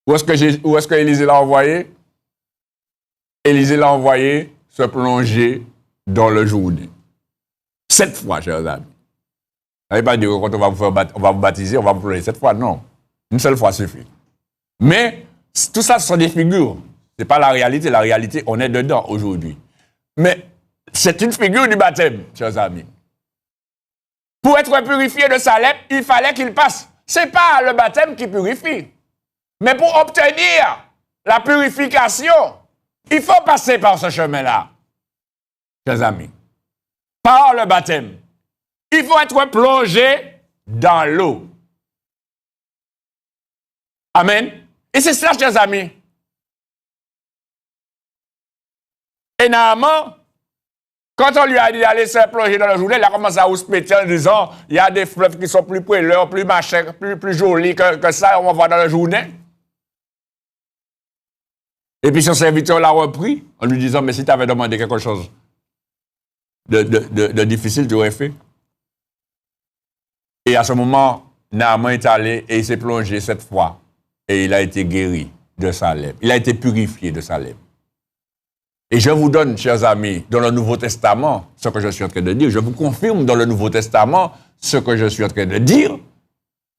Où est-ce que Élisée l'a envoyé? Élisée l'a envoyé se plonger dans le Jourdain. 7 fois, chers amis. Ça ne veut pas dire que quand on va vous baptiser, on va vous plonger 7 fois. Non. Une seule fois suffit. Mais tout ça, ce sont des figures. Ce n'est pas la réalité. La réalité, on est dedans aujourd'hui. Mais c'est une figure du baptême, chers amis. Pour être purifié de sa lèpre, il fallait qu'il passe. Ce n'est pas le baptême qui purifie. Mais pour obtenir la purification, il faut passer par ce chemin-là, chers amis. Par le baptême. Il faut être plongé dans l'eau. Amen. Et c'est cela, chers amis. Et Naaman, quand on lui a dit d'aller se plonger dans le Jourdain, il a commencé à rouspéter en disant, il y a des fleuves qui sont plus préleurs, plus machins, plus jolis que ça, on va voir dans le Jourdain. Et puis son serviteur l'a repris en lui disant, mais si tu avais demandé quelque chose de difficile, tu aurais fait. Et à ce moment, Naaman est allé et il s'est plongé 7 fois. Et il a été guéri de sa lèpre. Il a été purifié de sa lèpre. Et je vous donne, chers amis, dans le Nouveau Testament, ce que je suis en train de dire. Je vous confirme dans le Nouveau Testament ce que je suis en train de dire.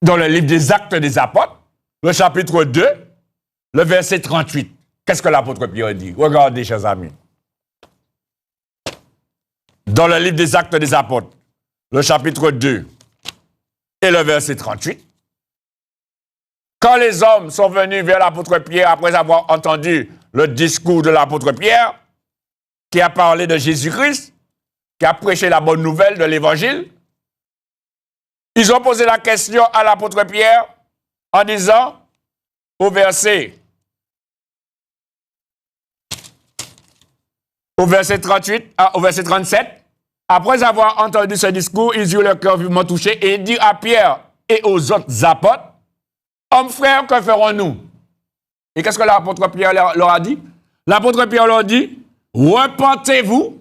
Dans le livre des Actes des Apôtres, le chapitre 2, le verset 38. Qu'est-ce que l'apôtre Pierre dit? Regardez, chers amis. Dans le livre des Actes des Apôtres, le chapitre 2 et le verset 38. Quand les hommes sont venus vers l'apôtre Pierre après avoir entendu le discours de l'apôtre Pierre, qui a parlé de Jésus-Christ, qui a prêché la bonne nouvelle de l'Évangile, ils ont posé la question à l'apôtre Pierre en disant, au verset 38, au verset 37, après avoir entendu ce discours, ils eurent le cœur vivement touché et ils dirent à Pierre et aux autres apôtres, hommes frères, que ferons-nous? Et qu'est-ce que l'apôtre Pierre leur a dit? L'apôtre Pierre leur dit, repentez-vous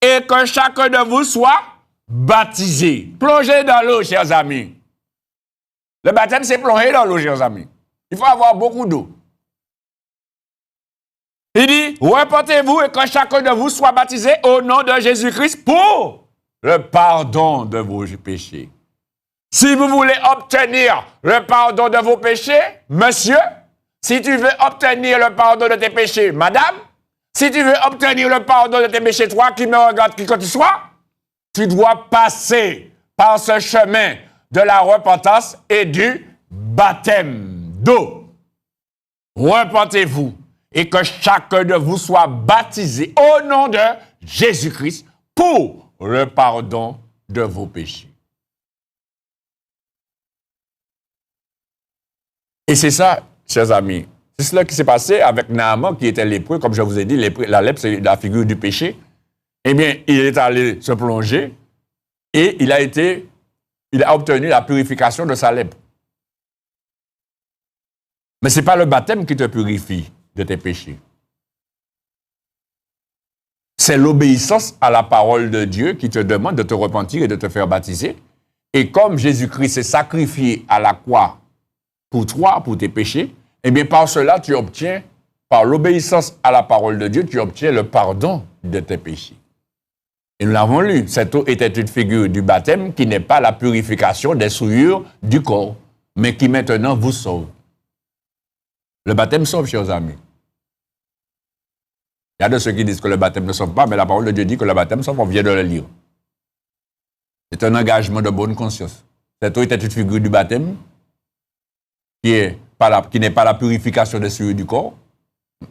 et que chacun de vous soit baptisé. Plongez dans l'eau, chers amis. Le baptême, c'est plonger dans l'eau, chers amis. Il faut avoir beaucoup d'eau. Il dit, repentez-vous et que chacun de vous soit baptisé au nom de Jésus-Christ pour le pardon de vos péchés. Si vous voulez obtenir le pardon de vos péchés, monsieur, si tu veux obtenir le pardon de tes péchés, madame, si tu veux obtenir le pardon de tes péchés, toi qui me regardes, qui que tu sois, tu dois passer par ce chemin de la repentance et du baptême d'eau. Repentez-vous et que chacun de vous soit baptisé au nom de Jésus-Christ pour le pardon de vos péchés. Et c'est ça, chers amis, c'est cela qui s'est passé avec Naaman qui était lépreux, comme je vous ai dit, la lèpre c'est la figure du péché. Eh bien, il est allé se plonger et il a obtenu la purification de sa lèpre. Mais ce n'est pas le baptême qui te purifie de tes péchés. C'est l'obéissance à la parole de Dieu qui te demande de te repentir et de te faire baptiser. Et comme Jésus-Christ s'est sacrifié à la croix pour toi, pour tes péchés, eh bien par cela, tu obtiens, par l'obéissance à la parole de Dieu, tu obtiens le pardon de tes péchés. Et nous l'avons lu, cette eau était une figure du baptême qui n'est pas la purification des souillures du corps, mais qui maintenant vous sauve. Le baptême sauve, chers amis. Il y a de ceux qui disent que le baptême ne sauve pas, mais la parole de Dieu dit que le baptême sauve, on vient de le lire. C'est un engagement de bonne conscience. Cette eau était une figure du baptême qui n'est pas la purification des souillures du corps,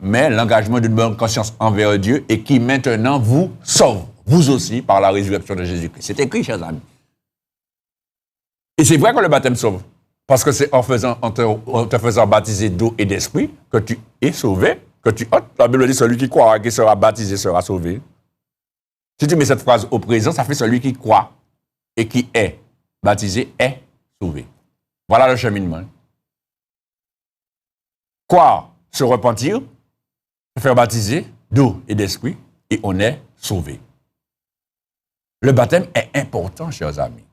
mais l'engagement d'une bonne conscience envers Dieu et qui maintenant vous sauve, vous aussi, par la résurrection de Jésus-Christ. C'est écrit, chers amis. Et c'est vrai que le baptême sauve, parce que c'est en te faisant baptiser d'eau et d'esprit que tu es sauvé, que tu ôtes. La Bible dit celui qui croira, qui sera baptisé, sera sauvé. Si tu mets cette phrase au présent, ça fait celui qui croit et qui est baptisé est sauvé. Voilà le cheminement. Croire, se repentir, se faire baptiser d'eau et d'esprit, et on est sauvé. Le baptême est important, chers amis.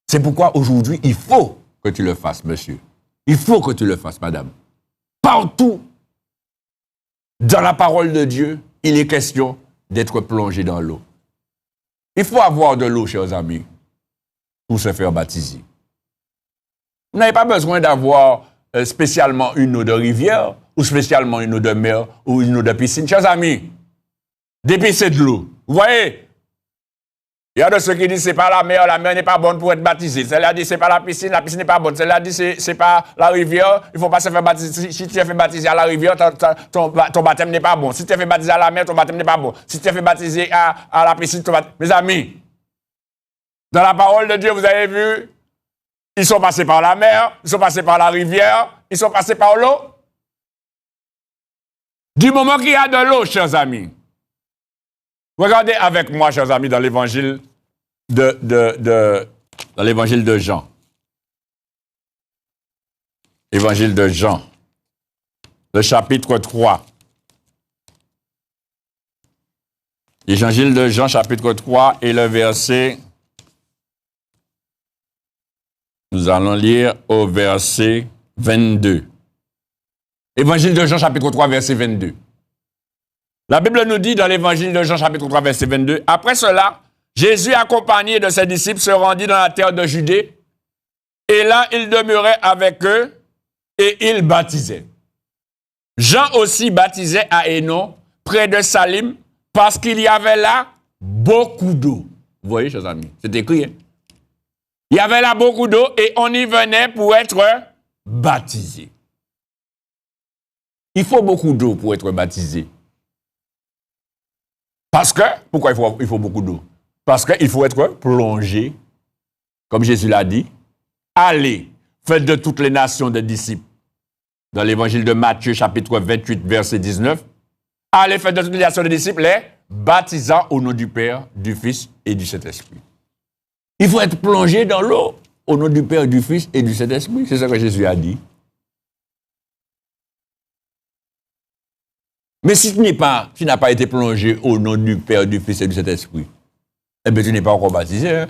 C'est pourquoi aujourd'hui, il faut que tu le fasses, monsieur. Il faut que tu le fasses, madame. Partout, dans la parole de Dieu, il est question d'être plongé dans l'eau. Il faut avoir de l'eau, chers amis, pour se faire baptiser. Vous n'avez pas besoin d'avoir spécialement une eau de rivière, ou spécialement une eau de mer, ou une eau de piscine. Chers amis, dépissez de l'eau. Vous voyez? Il y a de ceux qui disent c'est pas la mer n'est pas bonne pour être baptisé. Celle-là dit c'est pas la piscine n'est pas bonne. Celle-là dit c'est pas la rivière, il faut pas se faire baptiser. Si tu es fait baptiser à la rivière, ton baptême n'est pas bon. Si tu es fait baptiser à la mer, ton baptême n'est pas bon. Si tu es fait baptiser à la piscine, ton baptême... Mes amis, dans la parole de Dieu, vous avez vu, ils sont passés par la mer, ils sont passés par la rivière, ils sont passés par l'eau. Du moment qu'il y a de l'eau, chers amis, regardez avec moi, chers amis, dans l'évangile dans l'évangile de Jean. Évangile de Jean, le chapitre 3. Évangile de Jean, chapitre 3, et le verset... Nous allons lire au verset 22. Évangile de Jean, chapitre 3, verset 22. La Bible nous dit dans l'évangile de Jean, chapitre 3, verset 22, « Après cela, Jésus, accompagné de ses disciples, se rendit dans la terre de Judée, et là, il demeurait avec eux, et il baptisait. Jean aussi baptisait à Hénon, près de Salim, parce qu'il y avait là beaucoup d'eau. » Vous voyez, chers amis, c'est écrit, hein? Il y avait là beaucoup d'eau, et on y venait pour être baptisé. Il faut beaucoup d'eau pour être baptisé. Parce que, pourquoi il faut beaucoup d'eau? Parce qu'il faut être plongé, comme Jésus l'a dit. Allez, faites de toutes les nations des disciples. Dans l'évangile de Matthieu, chapitre 28, verset 19. Allez, faites de toutes les nations des disciples, les baptisant au nom du Père, du Fils et du Saint-Esprit. Il faut être plongé dans l'eau au nom du Père, du Fils et du Saint-Esprit. C'est ce que Jésus a dit. Mais si tu n'as pas été plongé au nom du Père, du Fils et du Saint-Esprit, eh bien, tu n'es pas encore baptisé. Hein?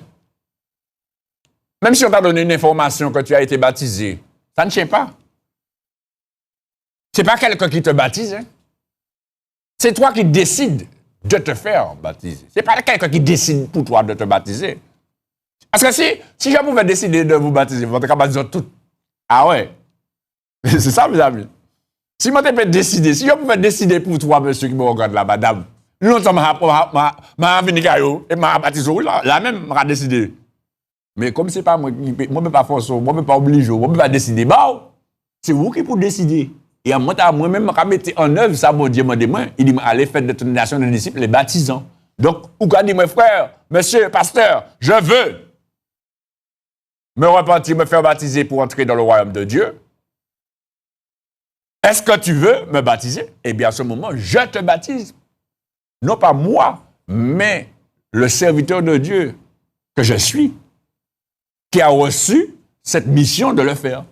Même si on t'a donné une information que tu as été baptisé, ça ne tient pas. Ce n'est pas quelqu'un qui te baptise. Hein? C'est toi qui décides de te faire baptiser. Ce n'est pas quelqu'un qui décide pour toi de te baptiser. Parce que si je pouvais décider de vous baptiser, vous êtes baptisé tout. Ah ouais? C'est ça, mes amis. Si je pouvais décider, si je pouvais décider pour toi, monsieur qui me regarde là, madame, longtemps, je vais venir et je baptiser là même, je vais décider. Mais comme ce n'est pas moi, je ne peux pas forcer, je ne peux pas obliger, je ne peux pas décider. Bah, c'est vous qui pouvez décider. Et moi-même, je vais mettre en œuvre ça, mon Dieu m'a dit, il dit, allez faire de toute nation de disciples les baptisants. Donc, ou quand dit, mes frères, monsieur, pasteur, je veux me repentir, me faire baptiser pour entrer dans le royaume de Dieu. Est-ce que tu veux me baptiser? Eh bien, à ce moment, je te baptise. Non pas moi, mais le serviteur de Dieu que je suis, qui a reçu cette mission de le faire.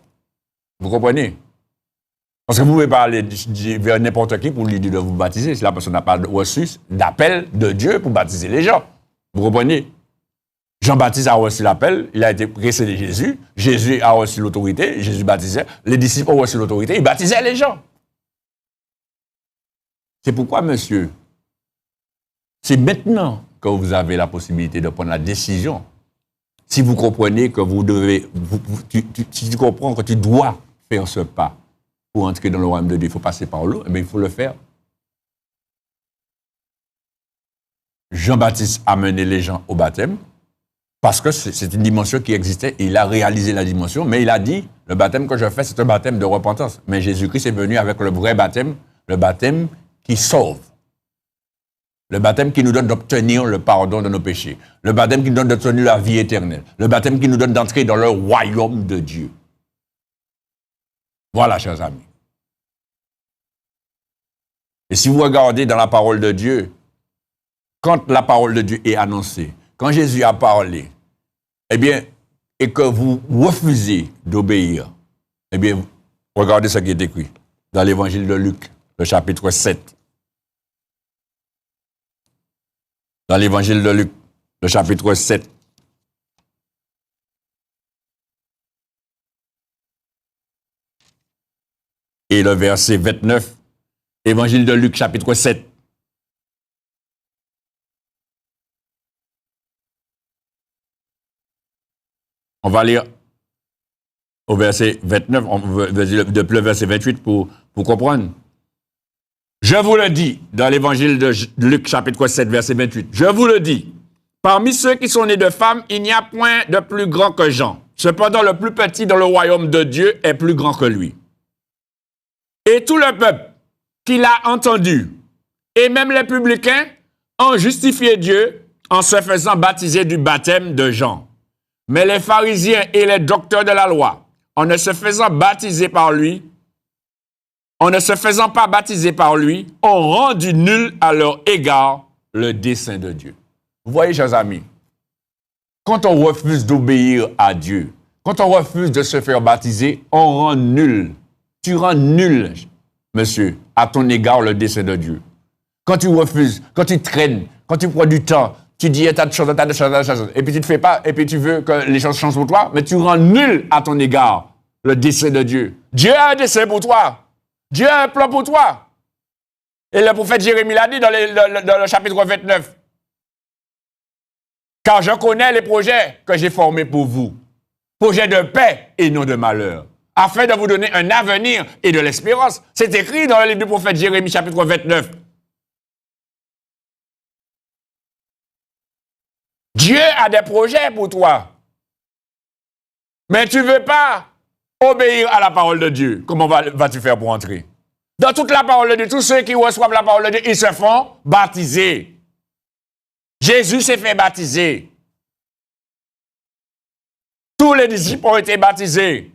Vous comprenez? Parce que vous ne pouvez pas aller vers n'importe qui pour lui dire de vous baptiser si la personne n'a pas reçu d'appel de Dieu pour baptiser les gens. Vous comprenez? Jean-Baptiste a reçu l'appel, il a été précédé Jésus, Jésus a reçu l'autorité, Jésus baptisait, les disciples ont reçu l'autorité, ils baptisaient les gens. C'est pourquoi, monsieur, c'est maintenant que vous avez la possibilité de prendre la décision. Si vous comprenez que vous devez, si tu comprends que tu dois faire ce pas, pour entrer dans le royaume de Dieu, il faut passer par l'eau, eh bien, il faut le faire. Jean-Baptiste a mené les gens au baptême, parce que c'est une dimension qui existait, et il a réalisé la dimension, mais il a dit, le baptême que je fais, c'est un baptême de repentance. Mais Jésus-Christ est venu avec le vrai baptême, le baptême qui sauve. Le baptême qui nous donne d'obtenir le pardon de nos péchés. Le baptême qui nous donne d'obtenir la vie éternelle. Le baptême qui nous donne d'entrer dans le royaume de Dieu. Voilà, chers amis. Et si vous regardez dans la parole de Dieu, quand la parole de Dieu est annoncée, quand Jésus a parlé, eh bien, et que vous refusez d'obéir, eh bien, regardez ce qui est écrit dans l'évangile de Luc, le chapitre 7. Dans l'évangile de Luc, le chapitre 7. Et le verset 29. Évangile de Luc, chapitre 7. On va lire au verset 29, depuis le verset 28 pour comprendre. Je vous le dis, dans l'évangile de Luc, chapitre 7, verset 28, je vous le dis, parmi ceux qui sont nés de femmes, il n'y a point de plus grand que Jean. Cependant, le plus petit dans le royaume de Dieu est plus grand que lui. Et tout le peuple qui l'a entendu, et même les publicains, ont justifié Dieu en se faisant baptiser du baptême de Jean. Mais les pharisiens et les docteurs de la loi, en ne se faisant baptiser par lui, en ne se faisant pas baptiser par lui, ont rendu nul à leur égard le dessein de Dieu. Vous voyez, chers amis, quand on refuse d'obéir à Dieu, quand on refuse de se faire baptiser, on rend nul. Tu rends nul, monsieur, à ton égard le dessein de Dieu. Quand tu refuses, quand tu traînes, quand tu prends du temps, tu dis tas de choses, et puis tu ne te fais pas, et puis tu veux que les choses changent pour toi, mais tu rends nul à ton égard le dessein de Dieu. Dieu a un dessein pour toi. Dieu a un plan pour toi. Et le prophète Jérémie l'a dit dans le chapitre 29. Car je connais les projets que j'ai formés pour vous. Projets de paix et non de malheur. Afin de vous donner un avenir et de l'espérance. C'est écrit dans le livre du prophète Jérémie, chapitre 29. Dieu a des projets pour toi. Mais tu ne veux pas obéir à la parole de Dieu. Comment vas-tu faire pour entrer? Dans toute la parole de Dieu, tous ceux qui reçoivent la parole de Dieu, ils se font baptiser. Jésus s'est fait baptiser. Tous les disciples ont été baptisés.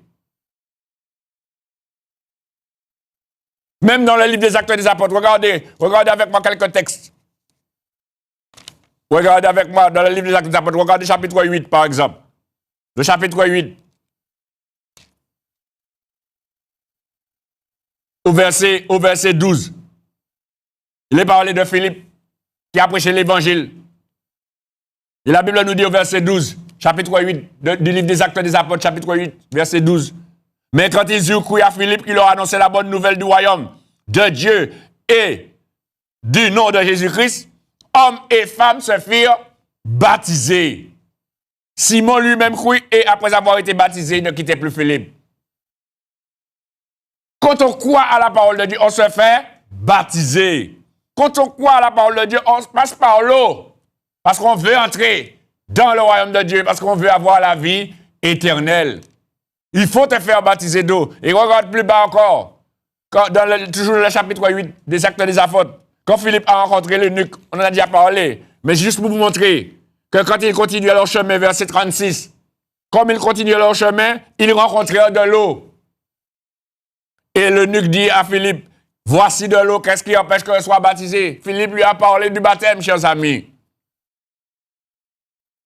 Même dans le livre des Actes des Apôtres, regardez avec moi quelques textes. Regardez avec moi dans le livre des Actes des Apôtres, regardez chapitre 8 par exemple. Le chapitre 8. Au verset 12. Il est parlé de Philippe qui a prêché l'évangile. Et la Bible nous dit au verset 12, chapitre 8, du livre des Actes des Apôtres, chapitre 8, verset 12. Mais quand ils eurent cru à Philippe qui leur annonçait la bonne nouvelle du royaume de Dieu et du nom de Jésus-Christ, hommes et femmes se firent baptiser. Simon lui-même crut et après avoir été baptisé, il ne quittait plus Philippe. Quand on croit à la parole de Dieu, on se fait baptiser. Quand on croit à la parole de Dieu, on passe par l'eau. Parce qu'on veut entrer dans le royaume de Dieu, parce qu'on veut avoir la vie éternelle. Il faut te faire baptiser d'eau. Et regarde plus bas encore, toujours le chapitre 8 des Actes des Apôtres, quand Philippe a rencontré l'eunuque, on en a déjà parlé, mais juste pour vous montrer que quand ils continuaient leur chemin, verset 36, comme ils continuaient leur chemin, ils rencontrèrent de l'eau. Et l'eunuque dit à Philippe, voici de l'eau, qu'est-ce qui empêche que je sois baptisé? Philippe lui a parlé du baptême, chers amis.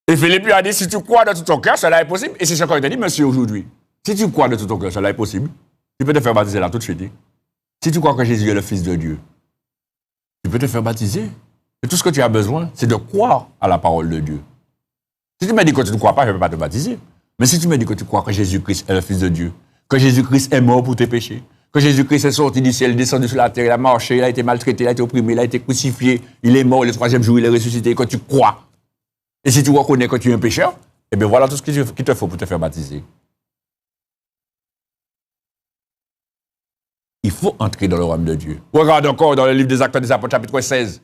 Et Philippe lui a dit, si tu crois de tout ton cœur, cela est possible. Et c'est ce qu'il a dit, monsieur, aujourd'hui. Si tu crois de tout ton cœur, cela est possible. Tu peux te faire baptiser là tout de suite. Si tu crois que Jésus est le Fils de Dieu, tu peux te faire baptiser. Et tout ce que tu as besoin, c'est de croire à la parole de Dieu. Si tu me dis que tu ne crois pas, je ne peux pas te baptiser. Mais si tu me dis que tu crois que Jésus-Christ est le Fils de Dieu, que Jésus-Christ est mort pour tes péchés, que Jésus-Christ est sorti du ciel, descendu sur la terre, il a marché, il a été maltraité, il a été opprimé, il a été crucifié, il est mort, le troisième jour, il est ressuscité, que tu crois. Et si tu reconnais que tu es un pécheur, eh bien voilà tout ce qu'il te faut pour te faire baptiser. Il faut entrer dans le royaume de Dieu. Regarde encore dans le livre des Actes des Apôtres, chapitre 16.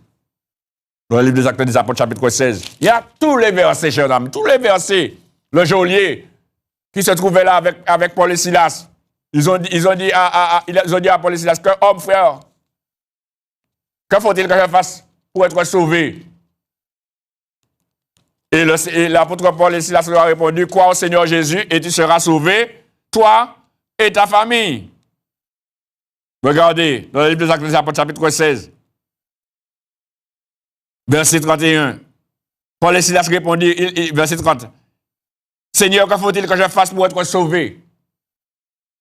Dans le livre des Actes des Apôtres, chapitre 16. Il y a tous les versets, chers amis, tous les versets. Le geôlier qui se trouvait là avec Paul et Silas. Ils ont dit à Paul et Silas, qu'un homme, frère, que faut-il que je fasse pour être sauvé? Et l'apôtre Paul et Silas leur a répondu, crois au Seigneur Jésus et tu seras sauvé, toi et ta famille. Regardez, dans le livre des Actes des Apôtres, chapitre 16, verset 31. Paul et Silas répondit, verset 30, Seigneur, que faut-il que je fasse pour être sauvé?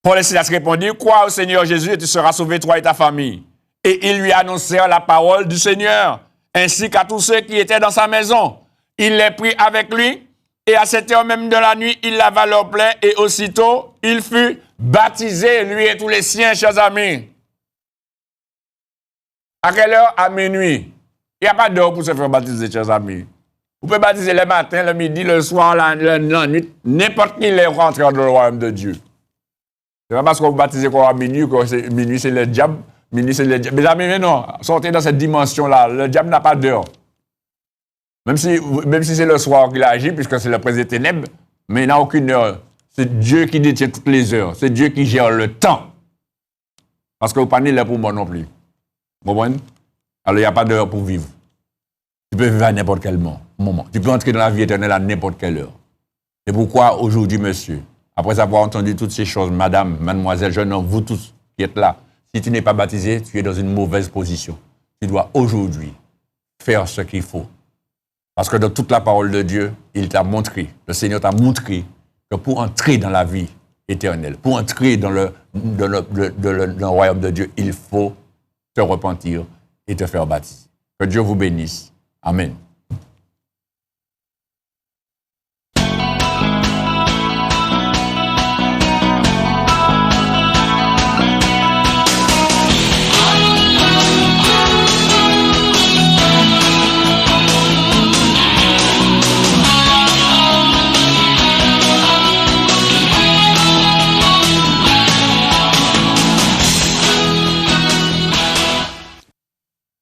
Paul et Silas répondit, crois au Seigneur Jésus et tu seras sauvé, toi et ta famille. Et ils lui annoncèrent la parole du Seigneur, ainsi qu'à tous ceux qui étaient dans sa maison. Il les prit avec lui, et à cette heure même de la nuit, il lava leur plein, et aussitôt, il fut baptisé, lui et tous les siens, chers amis. À quelle heure? À minuit. Il n'y a pas d'heure pour se faire baptiser, chers amis. Vous pouvez baptiser le matin, le midi, le soir, la nuit, n'importe qui est rentré dans le royaume de Dieu. C'est pas parce qu'on vous baptisez quoi à minuit, que minuit c'est le diable, minuit c'est le diable. Mes amis, mais non, sortez dans cette dimension-là. Le diable n'a pas d'heure. Même si c'est le soir qu'il agit, puisque c'est le prince des ténèbres, mais il n'a aucune heure. C'est Dieu qui détient toutes les heures. C'est Dieu qui gère le temps. Parce que vous n'êtes pas là pour moi non plus. Vous comprenez? Alors il n'y a pas d'heure pour vivre. Tu peux vivre à n'importe quel moment. Tu peux entrer dans la vie éternelle à n'importe quelle heure. C'est pourquoi aujourd'hui, monsieur, après avoir entendu toutes ces choses, madame, mademoiselle, jeune homme, vous tous qui êtes là, si tu n'es pas baptisé, tu es dans une mauvaise position. Tu dois aujourd'hui faire ce qu'il faut. Parce que dans toute la parole de Dieu, il t'a montré, le Seigneur t'a montré que pour entrer dans la vie éternelle, pour entrer dans le royaume de Dieu, il faut te repentir et te faire baptiser. Que Dieu vous bénisse. Amen.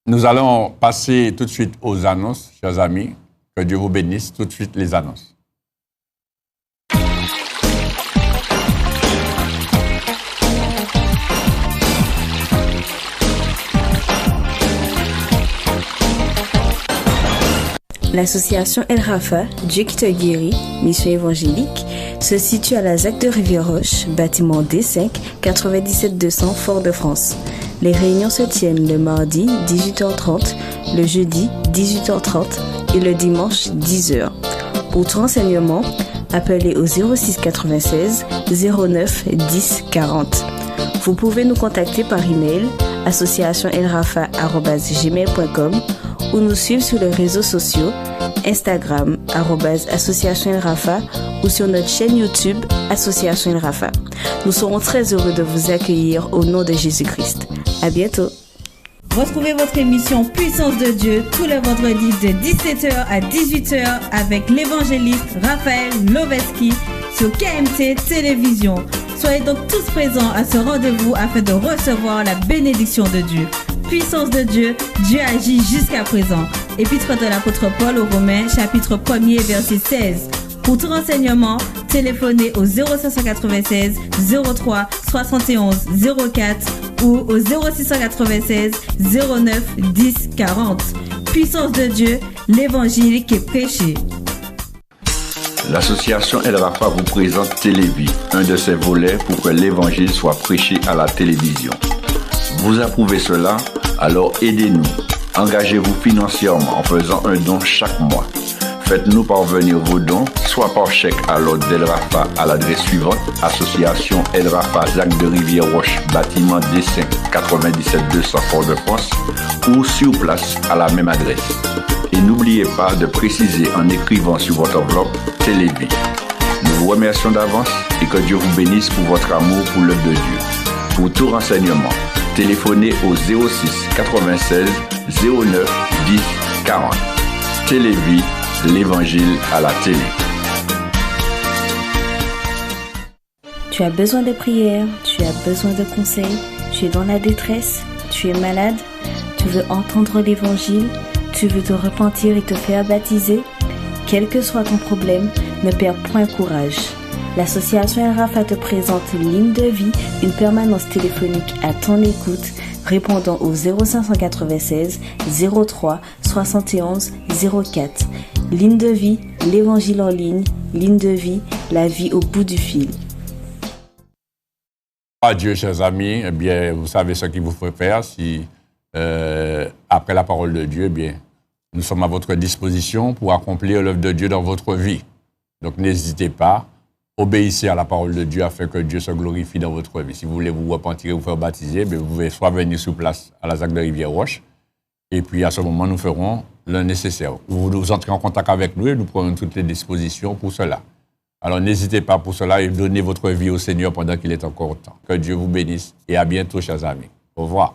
Nous allons passer tout de suite aux annonces, chers amis. Que Dieu vous bénisse. Tout de suite, les annonces. L'association El Rafa, Dieu qui te guérit, mission évangélique, se situe à la ZAC de Rivière-Roche, bâtiment D5, 97 200, Fort-de-France. Les réunions se tiennent le mardi 18h30, le jeudi 18h30 et le dimanche 10h. Pour tout renseignement, appelez au 06 96 09 10 40. Vous pouvez nous contacter par email associationelrafa@gmail.com ou nous suivre sur les réseaux sociaux Instagram @associationelrafa ou sur notre chaîne YouTube Association El Rafa. Nous serons très heureux de vous accueillir au nom de Jésus-Christ. À bientôt. Retrouvez votre émission Puissance de Dieu tous les vendredis de 17h à 18h avec l'évangéliste Raphaël Loveski sur KMT Télévision. Soyez donc tous présents à ce rendez-vous afin de recevoir la bénédiction de Dieu. Puissance de Dieu, Dieu agit jusqu'à présent. Épître de l'apôtre Paul aux Romains, chapitre 1er, verset 16. Pour tout renseignement, téléphonez au 0596 03 71 04 ou au 0696 09 10 40. Puissance de Dieu, l'évangile qui est prêché. L'association El Rafa vous présente Télévie, un de ses volets pour que l'évangile soit prêché à la télévision. Vous approuvez cela? Alors aidez-nous. Engagez-vous financièrement en faisant un don chaque mois. Faites-nous parvenir vos dons, soit par chèque à l'ordre d'El Rafa à l'adresse suivante, Association El Rafa, ZAC de Rivière-Roche, bâtiment D5, 97 200 Fort-de-France, ou sur place à la même adresse. Et n'oubliez pas de préciser en écrivant sur votre enveloppe Télévie. Nous vous remercions d'avance et que Dieu vous bénisse pour votre amour pour l'œuvre de Dieu. Pour tout renseignement, téléphonez au 06 96 09 10 40. Télévie, l'évangile à la télé. Tu as besoin de prières, tu as besoin de conseils, Tu es dans la détresse, tu es malade, tu veux entendre l'évangile, tu veux te repentir et te faire baptiser. Quel que soit ton problème, ne perds point courage. L'association El Rafa te présente Ligne de vie, une permanence téléphonique à ton écoute, répondant au 0596 03 71 04. Ligne de vie, l'évangile en ligne. Ligne de vie, la vie au bout du fil. Adieu, chers amis. Eh bien, vous savez ce qu'il vous faut faire. Si, après la parole de Dieu, eh bien, nous sommes à votre disposition pour accomplir l'œuvre de Dieu dans votre vie. Donc, n'hésitez pas. Obéissez à la parole de Dieu afin que Dieu se glorifie dans votre vie. Si vous voulez vous repentir et vous faire baptiser, vous pouvez soit venir sur place à la ZAC de Rivière-Roche, et puis à ce moment, nous ferons le nécessaire. Vous entrez en contact avec nous et nous prenons toutes les dispositions pour cela. Alors n'hésitez pas pour cela et donnez votre vie au Seigneur pendant qu'il est encore temps. Que Dieu vous bénisse et à bientôt, chers amis. Au revoir.